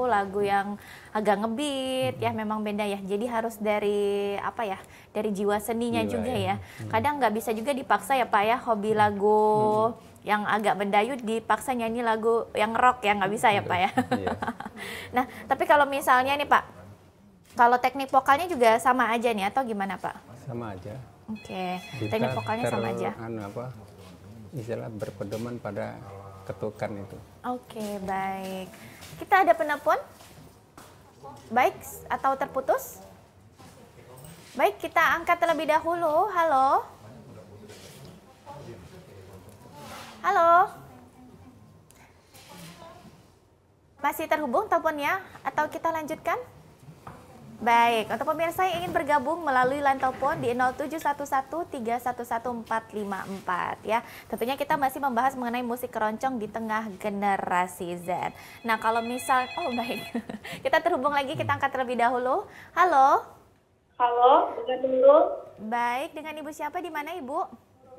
lagu yang agak ngebeat ya, memang beda ya. Jadi harus dari apa ya, dari jiwa seninya Jiwa, juga ya. ya. Kadang nggak bisa juga dipaksa ya Pak ya, hobi lagu yang agak mendayu dipaksa nyanyi lagu yang rock ya, nggak bisa ya Pak ya. Iya. Nah, tapi kalau misalnya nih Pak, kalau teknik vokalnya juga sama aja nih atau gimana Pak? Sama aja. Oke, Kita teknik vokalnya sama aja. Istilah berpedoman pada ketukan itu. Oke, baik. Kita ada penelpon? Baik, atau terputus? Baik, kita angkat terlebih dahulu. Halo? Halo? Masih terhubung teleponnya? Atau kita lanjutkan? Baik, untuk pemirsa yang ingin bergabung melalui line telepon di 0711311454 ya. Tentunya kita masih membahas mengenai musik keroncong di tengah generasi Z. Nah, kalau misal, oh baik, kita terhubung lagi, kita angkat terlebih dahulu. Halo? Halo, dengan Nurul. Baik, dengan Ibu siapa, di mana Ibu?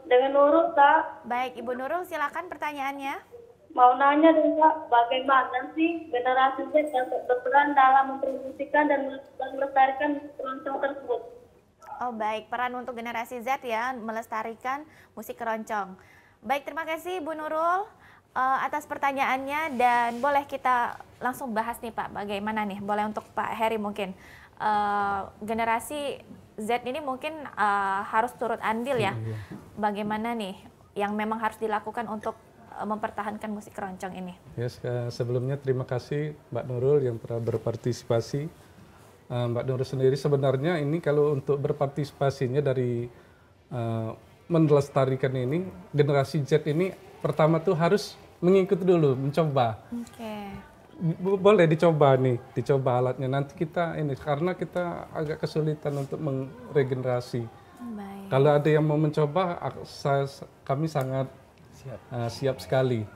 Dengan Nurul, Kak. Baik, Ibu Nurul, silakan pertanyaannya. Mau nanya dong, Kak, bagaimana sih generasi Z dapat berperan dalam mempromosikan dan melestarikan musik keroncong tersebut? Oh baik, peran untuk generasi Z ya, melestarikan musik keroncong. Baik, terima kasih Bu Nurul atas pertanyaannya, dan boleh kita langsung bahas nih Pak, bagaimana nih, boleh untuk Pak Heri mungkin. Generasi Z ini mungkin harus turut andil ya, bagaimana nih yang memang harus dilakukan untuk mempertahankan musik keroncong ini. Yes, sebelumnya terima kasih Mbak Nurul yang telah berpartisipasi. Mbak Nurul sendiri sebenarnya ini kalau untuk berpartisipasinya dari melestarikan ini, generasi Z ini pertama tuh harus mengikuti dulu, mencoba. Oke. Boleh dicoba nih, dicoba alatnya. Nanti kita ini, karena kita agak kesulitan untuk meregenerasi. Baik. Kalau ada yang mau mencoba, kami sangat siap sekali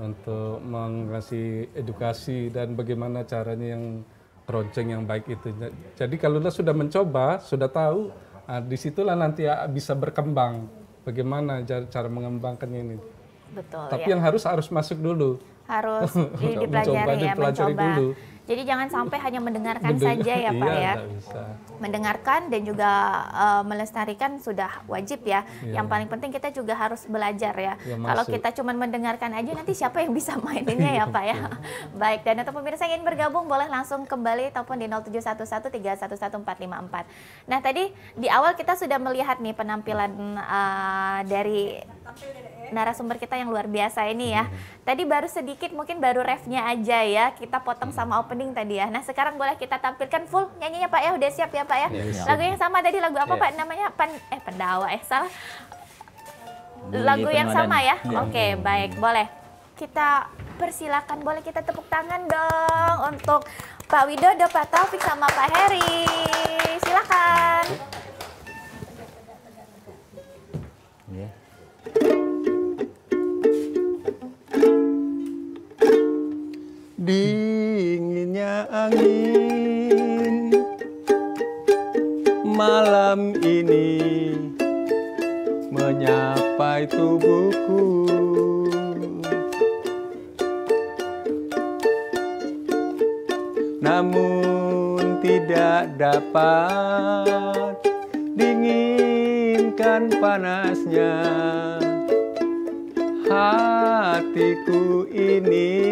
untuk mengasih edukasi dan bagaimana caranya yang keroncong yang baik itu. Jadi kalau sudah mencoba, sudah tahu, disitulah nanti bisa berkembang. Bagaimana cara mengembangkannya ini. Betul. Tapi ya. yang harus masuk dulu. Harus dipelajari ya, mencoba. Dulu. Jadi jangan sampai hanya mendengarkan saja ya Pak ya. Bisa. Mendengarkan dan juga melestarikan sudah wajib ya. Iya. Yang paling penting kita juga harus belajar ya. Kalau Masuk. kita cuma mendengarkan aja, nanti siapa yang bisa maininnya ya Pak ya. Baik, dan untuk pemirsa yang ingin bergabung boleh langsung kembali telepon di 0711311454. Nah, tadi di awal kita sudah melihat nih penampilan dari narasumber kita yang luar biasa ini ya. Tadi baru sedikit, mungkin baru refnya aja ya, kita potong sama opening tadi ya. Nah, sekarang boleh kita tampilkan full nyanyinya Pak ya, udah siap ya Pak ya? Yes. Lagu yang sama tadi, lagu apa Pak namanya? Pendawa salah. Lagu yang sama ya? Oke, baik, boleh. Kita persilakan, boleh kita tepuk tangan dong untuk Pak Widodo, Pak Taufik sama Pak Heri. Silakan. Dinginnya angin malam ini menyapai tubuhku, namun tidak dapat dinginkan panasnya hatiku ini.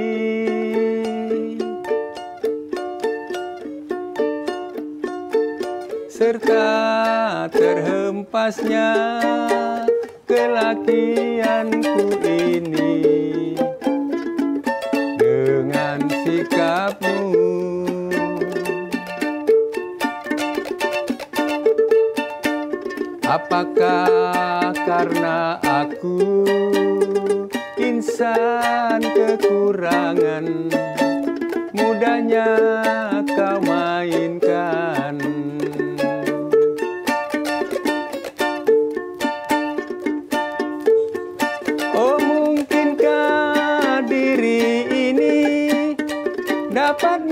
Serta terhempasnya kelakianku ini dengan sikapmu. Apakah karena aku insan kekurangan, mudahnya kau mainkan? Oh, mungkinkah diri ini dapat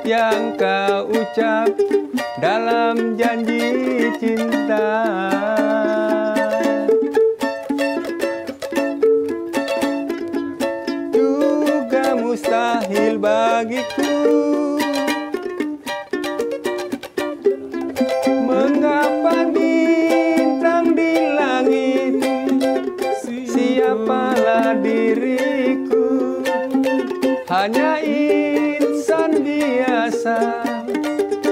yang kau ucap dalam janji cinta. Juga mustahil bagiku mengapa bintang di langit, siapalah diriku, hanya insan biasa,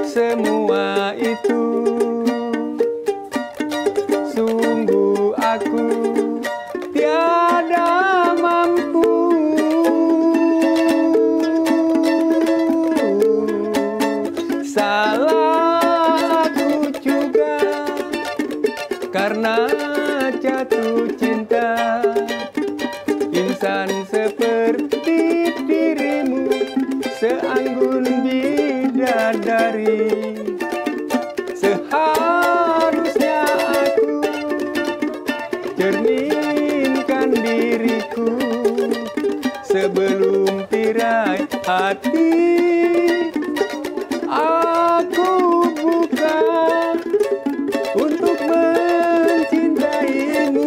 semua itu sungguh aku tiada mampu. Salah aku juga karena jatuh cinta. Insan seperti dirimu, seanggun bidadari, seharusnya aku cerminkan diriku sebelum tirai hati aku buka untuk mencintaimu.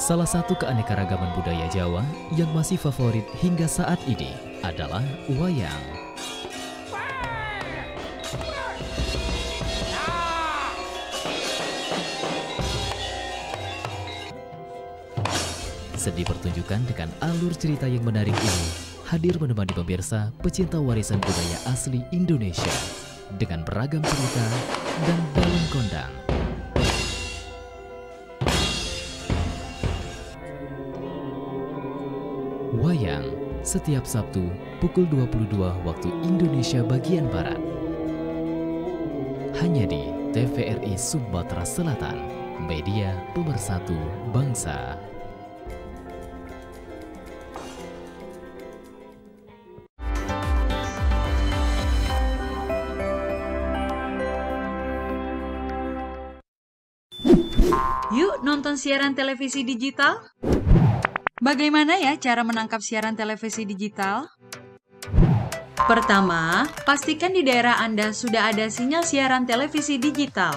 Salah satu keanekaragaman budaya Jawa yang masih favorit hingga saat ini adalah wayang. Seni pertunjukan dengan alur cerita yang menarik ini hadir menemani pemirsa pecinta warisan budaya asli Indonesia dengan beragam cerita dan daun kondang. Wayang setiap Sabtu pukul 22 waktu Indonesia bagian Barat. Hanya di TVRI Sumatera Selatan, media pemersatu bangsa. Yuk nonton siaran televisi digital. Bagaimana ya cara menangkap siaran televisi digital? Pertama, pastikan di daerah Anda sudah ada sinyal siaran televisi digital.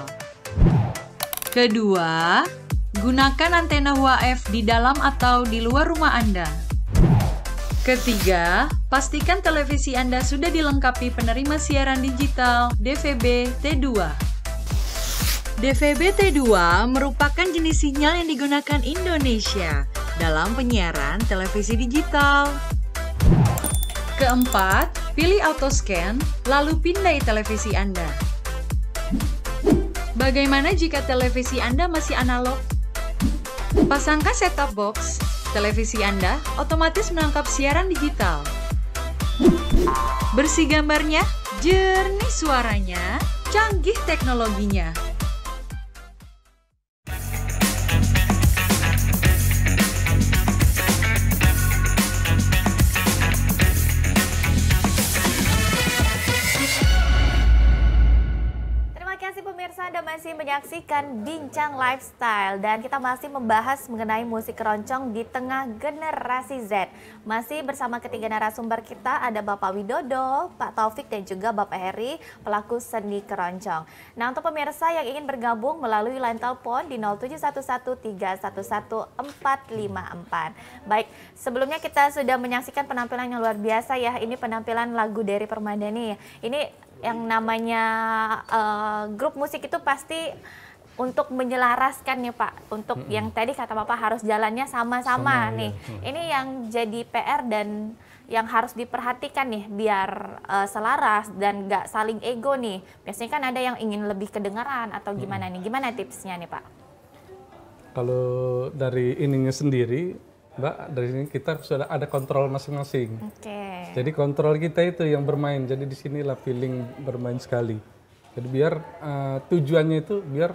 Kedua, gunakan antena UHF di dalam atau di luar rumah Anda. Ketiga, pastikan televisi Anda sudah dilengkapi penerima siaran digital DVB T2. DVB T2 merupakan jenis sinyal yang digunakan Indonesia dalam penyiaran televisi digital. Keempat, pilih autoscan, lalu pindai televisi Anda. Bagaimana jika televisi Anda masih analog? Pasangkan set-top box, televisi Anda otomatis menangkap siaran digital. Bersih gambarnya, jernih suaranya, canggih teknologinya. Anda masih menyaksikan Bincang Lifestyle dan kita masih membahas mengenai musik keroncong di tengah generasi Z. Masih bersama ketiga narasumber kita, ada Bapak Widodo, Pak Taufik dan juga Bapak Heri, pelaku seni keroncong. Nah, untuk pemirsa yang ingin bergabung melalui line telepon di 0711311454. Baik, sebelumnya kita sudah menyaksikan penampilan yang luar biasa ya. Ini penampilan lagu dari Permadani. Ini yang namanya grup musik itu pasti untuk menyelaraskan nih Pak, untuk yang tadi kata Bapak harus jalannya sama-sama nih. Ya. Ini yang jadi PR dan yang harus diperhatikan nih biar selaras dan nggak saling ego nih. Biasanya kan ada yang ingin lebih kedengaran atau gimana nih? Gimana tipsnya nih Pak? Kalau dari ininya sendiri, Mbak, dari sini kita sudah ada kontrol masing-masing. Oke. Jadi kontrol kita itu yang bermain. Jadi di sinilah feeling bermain sekali. Jadi biar tujuannya itu biar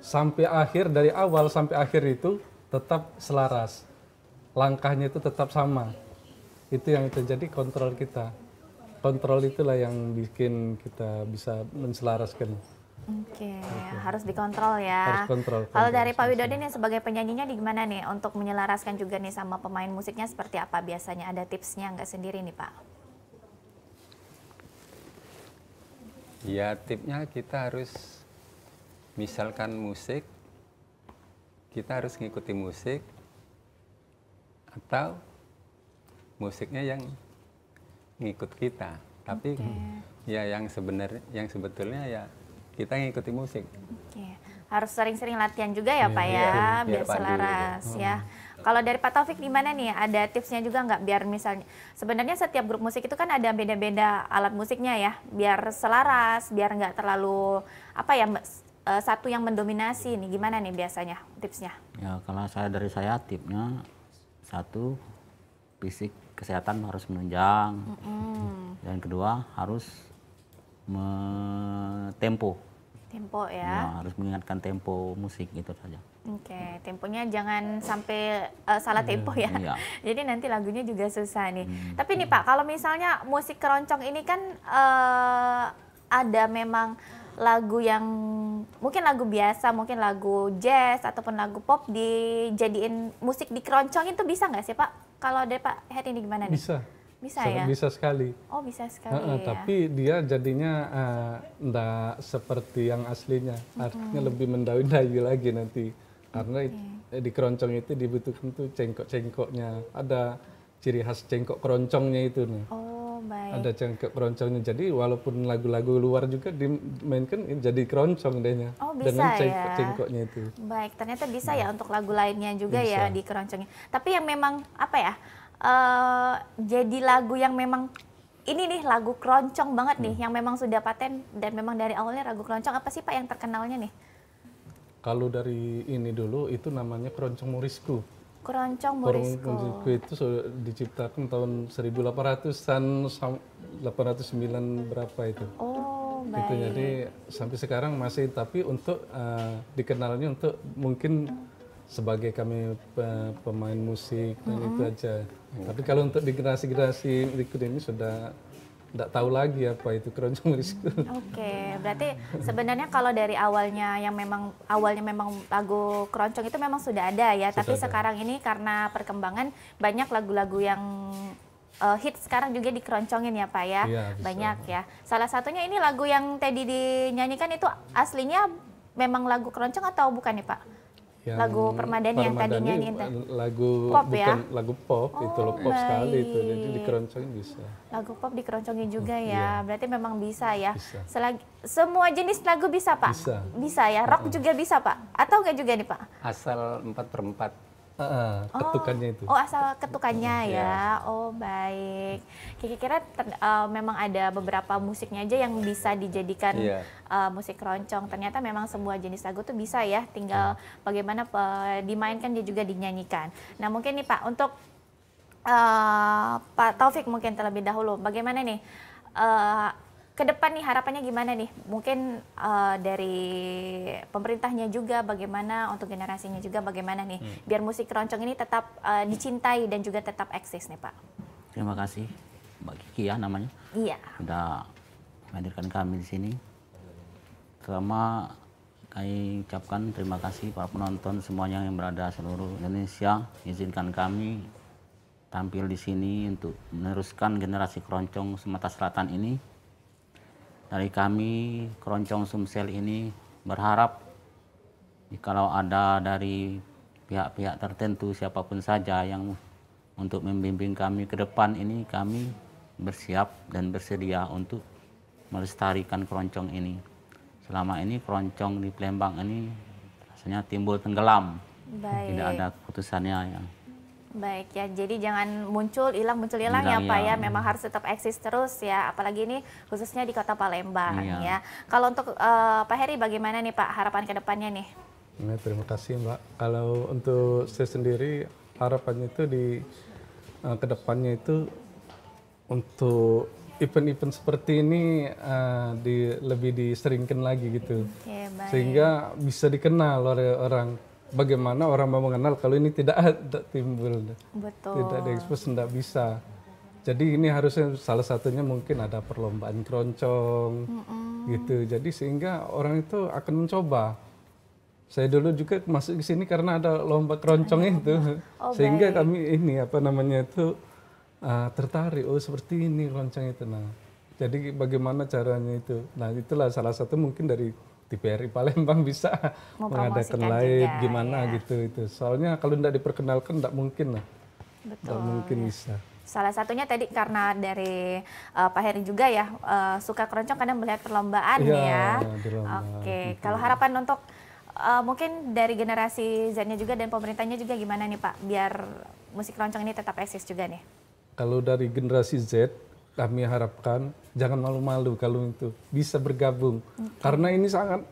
sampai akhir, dari awal sampai akhir itu tetap selaras. Langkahnya itu tetap sama. Itu yang terjadi kontrol kita. Kontrol itulah yang bikin kita bisa menselaraskan. Oke, harus dikontrol ya. Harus kontrol. Kalau dari Pak Widodin nih sebagai penyanyinya di gimana nih untuk menyelaraskan juga nih sama pemain musiknya seperti apa biasanya? Ada tipsnya nggak sendiri nih Pak? Ya tipnya kita harus misalkan musik, kita harus ngikuti musik atau musiknya yang ngikut kita. Tapi ya yang sebetulnya ya kita ngikuti musik. Oke. Harus sering-sering latihan juga ya Pak ya, biar selaras ya. Kalau dari Pak Taufik gimana nih? Ada tipsnya juga nggak biar misalnya sebenarnya setiap grup musik itu kan ada beda-beda alat musiknya ya, biar selaras, biar nggak terlalu apa ya satu yang mendominasi nih. Gimana nih biasanya tipsnya? Ya kalau dari saya tipnya satu, fisik kesehatan harus menunjang, dan kedua harus tempo ya, harus mengingatkan tempo musik gitu saja. Oke, temponya jangan sampai salah tempo ya. Iya. Jadi nanti lagunya juga susah nih. Tapi nih Pak, kalau misalnya musik keroncong ini kan ada memang lagu yang mungkin lagu biasa, mungkin lagu jazz ataupun lagu pop dijadiin musik di keroncong itu bisa nggak sih Pak? Kalau dari Pak Heri ini gimana nih? Bisa. Bisa ya? Bisa sekali. Oh bisa sekali ya. Tapi dia jadinya enggak seperti yang aslinya. Artinya lebih mendayu-dayu lagi nanti. Karena di keroncong itu dibutuhkan tuh cengkok-cengkoknya. Ada ciri khas cengkok keroncongnya itu nih. Oh baik. Ada cengkok keroncongnya. Jadi walaupun lagu-lagu luar juga dimainkan jadi keroncong dehnya. Oh bisa dengan ya. Cengkoknya itu. Baik, ternyata bisa ya untuk lagu lainnya juga Bisa. ya di keroncongnya. Tapi yang memang apa ya? Jadi lagu yang memang ini nih lagu keroncong banget nih, yang memang sudah paten dan memang dari awalnya lagu keroncong, apa sih Pak yang terkenalnya nih? Kalau dari ini dulu itu namanya keroncong Morisco. Keroncong Morisco. Morisco itu sudah diciptakan tahun 1800-an, 809 berapa itu. Oh, baik. Itu jadi sampai sekarang masih, tapi untuk dikenalnya untuk mungkin sebagai kami pemain musik dan itu aja. Tapi kalau untuk di generasi-generasi berikut ini sudah tidak tahu lagi apa itu keroncong Morisco. Oke, berarti sebenarnya kalau dari awalnya awalnya memang lagu keroncong itu memang sudah ada ya, tapi sekarang ini karena perkembangan banyak lagu-lagu yang hit sekarang juga dikeroncongin ya Pak ya. Iya, banyak ya. Salah satunya ini lagu yang tadi dinyanyikan itu aslinya memang lagu keroncong atau bukan nih Pak? Lagu Permadani yang tadi nyanyiin lagu pop bukan ya? lagu pop, itu loh pop sekali itu, jadi dikeroncongin bisa. Lagu pop dikeroncongin juga ya, Iya. berarti memang bisa ya. Bisa. Semua jenis lagu bisa Pak? Bisa. Bisa ya, rock juga bisa Pak? Atau enggak juga nih Pak? Asal 4/4. Ketukannya itu. Oh asal ketukannya ya. Iya. Oh baik. Kira-kira memang ada beberapa musiknya aja yang bisa dijadikan musik keroncong. Ternyata memang semua jenis lagu tuh bisa ya. Tinggal bagaimana dimainkan dia juga dinyanyikan. Nah mungkin nih Pak untuk Pak Taufik mungkin terlebih dahulu. Bagaimana nih ke depan nih harapannya gimana nih? Mungkin dari pemerintahnya juga bagaimana, untuk generasinya juga bagaimana nih, biar musik keroncong ini tetap dicintai dan juga tetap eksis nih Pak. Terima kasih Mbak Kiki ya namanya. Iya. Sudah menghadirkan kami di sini. Pertama kami ucapkan terima kasih para penonton semuanya yang berada seluruh Indonesia. Izinkan kami tampil di sini untuk meneruskan generasi keroncong Sumatera Selatan ini. Dari kami, Keroncong Sumsel ini berharap kalau ada dari pihak-pihak tertentu siapapun saja yang untuk membimbing kami ke depan ini, kami bersiap dan bersedia untuk melestarikan keroncong ini. Selama ini keroncong di Palembang ini rasanya timbul tenggelam, tidak ada keputusannya ya. Baik ya, jadi jangan muncul hilang ya Pak ya, memang harus tetap eksis terus ya, apalagi ini khususnya di Kota Palembang ya. Kalau untuk Pak Heri bagaimana nih Pak harapan ke depannya nih? Terima kasih Mbak. Kalau untuk saya sendiri harapannya itu di kedepannya itu untuk event-event seperti ini lebih diseringkan lagi gitu. Sehingga bisa dikenal oleh orang. Bagaimana orang mau mengenal kalau ini tidak ada timbul. Betul. Tidak diekspos, tidak bisa. Jadi ini harusnya salah satunya mungkin ada perlombaan keroncong gitu. Jadi sehingga orang itu akan mencoba. Saya dulu juga masuk ke sini karena ada lomba keroncong itu. Sehingga kami ini tertarik, seperti ini keroncong itu. Nah, jadi bagaimana caranya itu? Nah, itulah salah satu mungkin dari TVRI Palembang bisa mengadakan live juga, gimana gitu itu. Soalnya kalau tidak diperkenalkan tidak mungkin lah. Tidak mungkin bisa. Salah satunya tadi karena dari Pak Heri juga ya suka keroncong karena melihat perlombaan ya. Oke, kalau harapan untuk mungkin dari generasi Z-nya juga dan pemerintahnya juga gimana nih Pak, biar musik keroncong ini tetap eksis juga nih? Kalau dari generasi Z, kami harapkan jangan malu-malu kalau itu bisa bergabung. Karena ini sangat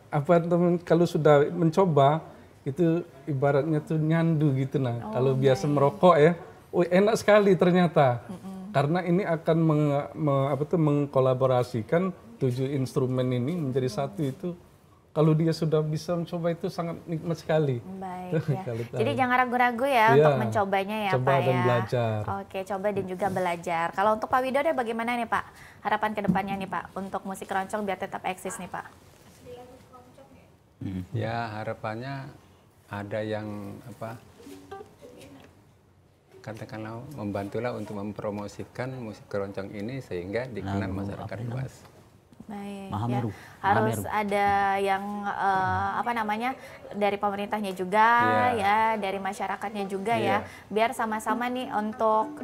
kalau sudah mencoba itu ibaratnya tuh nyandu gitu kalau biasa merokok ya, enak sekali ternyata. Karena ini akan mengkolaborasikan 7 instrumen ini menjadi satu itu. Kalau dia sudah bisa mencoba itu sangat nikmat sekali. Baik ya. Jadi jangan ragu-ragu ya untuk mencobanya ya coba Pak dan ya. Belajar. Oke, coba dan juga belajar. Kalau untuk Pak Widodo bagaimana nih Pak? Harapan kedepannya nih Pak untuk musik keroncong biar tetap eksis nih Pak. Ya harapannya ada yang katakanlah membantulah untuk mempromosikan musik keroncong ini sehingga dikenal masyarakat luas. Baik, ya. Harus ada yang dari pemerintahnya juga ya, dari masyarakatnya juga ya, biar sama-sama nih untuk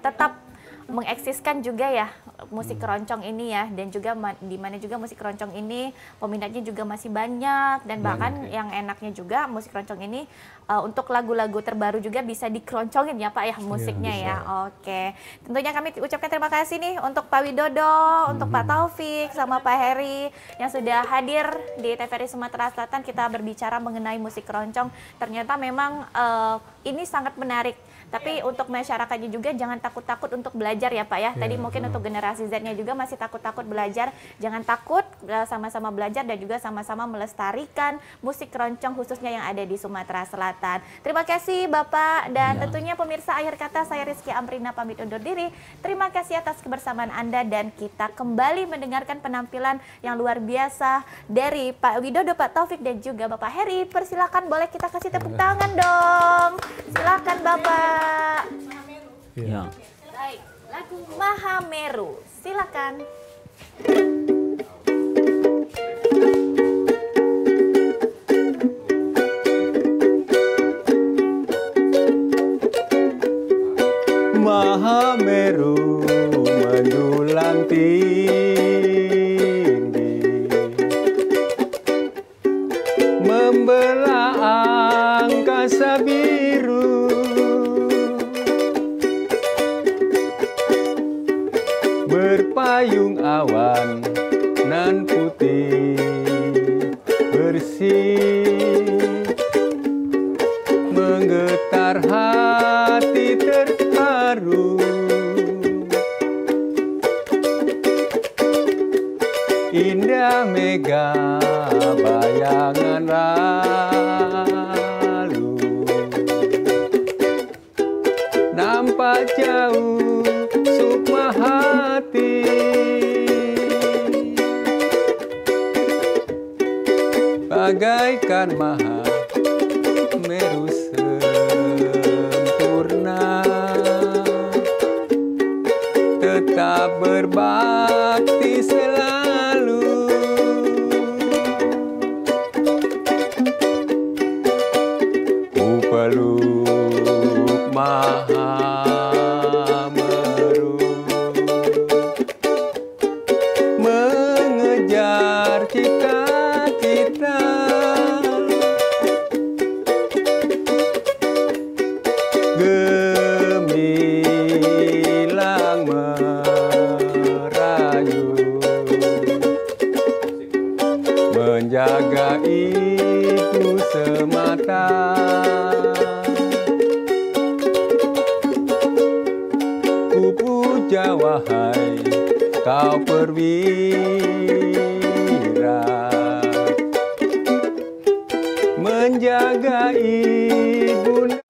tetap mengeksiskan juga ya musik keroncong ini ya, dan juga di mana juga musik keroncong ini peminatnya juga masih banyak, dan bahkan yang enaknya juga musik keroncong ini untuk lagu-lagu terbaru juga bisa dikeroncongin ya Pak ya musiknya ya. Oke, tentunya kami ucapkan terima kasih nih untuk Pak Widodo, untuk Pak Taufik sama Pak Heri yang sudah hadir di TVRI Sumatera Selatan. Kita berbicara mengenai musik keroncong, ternyata memang ini sangat menarik. Tapi untuk masyarakatnya juga jangan takut-takut untuk belajar ya Pak ya. Tadi mungkin untuk generasi Z-nya juga masih takut-takut belajar. Jangan takut, sama-sama belajar dan juga sama-sama melestarikan musik keroncong khususnya yang ada di Sumatera Selatan. Terima kasih Bapak dan tentunya pemirsa, akhir kata saya Rizky Amrina pamit undur diri. Terima kasih atas kebersamaan Anda dan kita kembali mendengarkan penampilan yang luar biasa dari Pak Widodo, Pak Taufik dan juga Bapak Heri. Persilakan, boleh kita kasih tepuk tangan dong. Silakan Bapak. Ya. Baik, lagu Mahameru, silakan. Mahameru mendulang tinggi, membelah angkasa biru, berpayung awan nan putih bersih, menggetar hati terharu, indah mega bayangan lalu, nampak jauh sukma hati, bagaikan Mahameru sempurna, tetap berbakti selalu. Ku peluk Mahameru, mengejar cita-cita, gemilang merayu, menjaga itu semata, kau perwira menjaga ibu.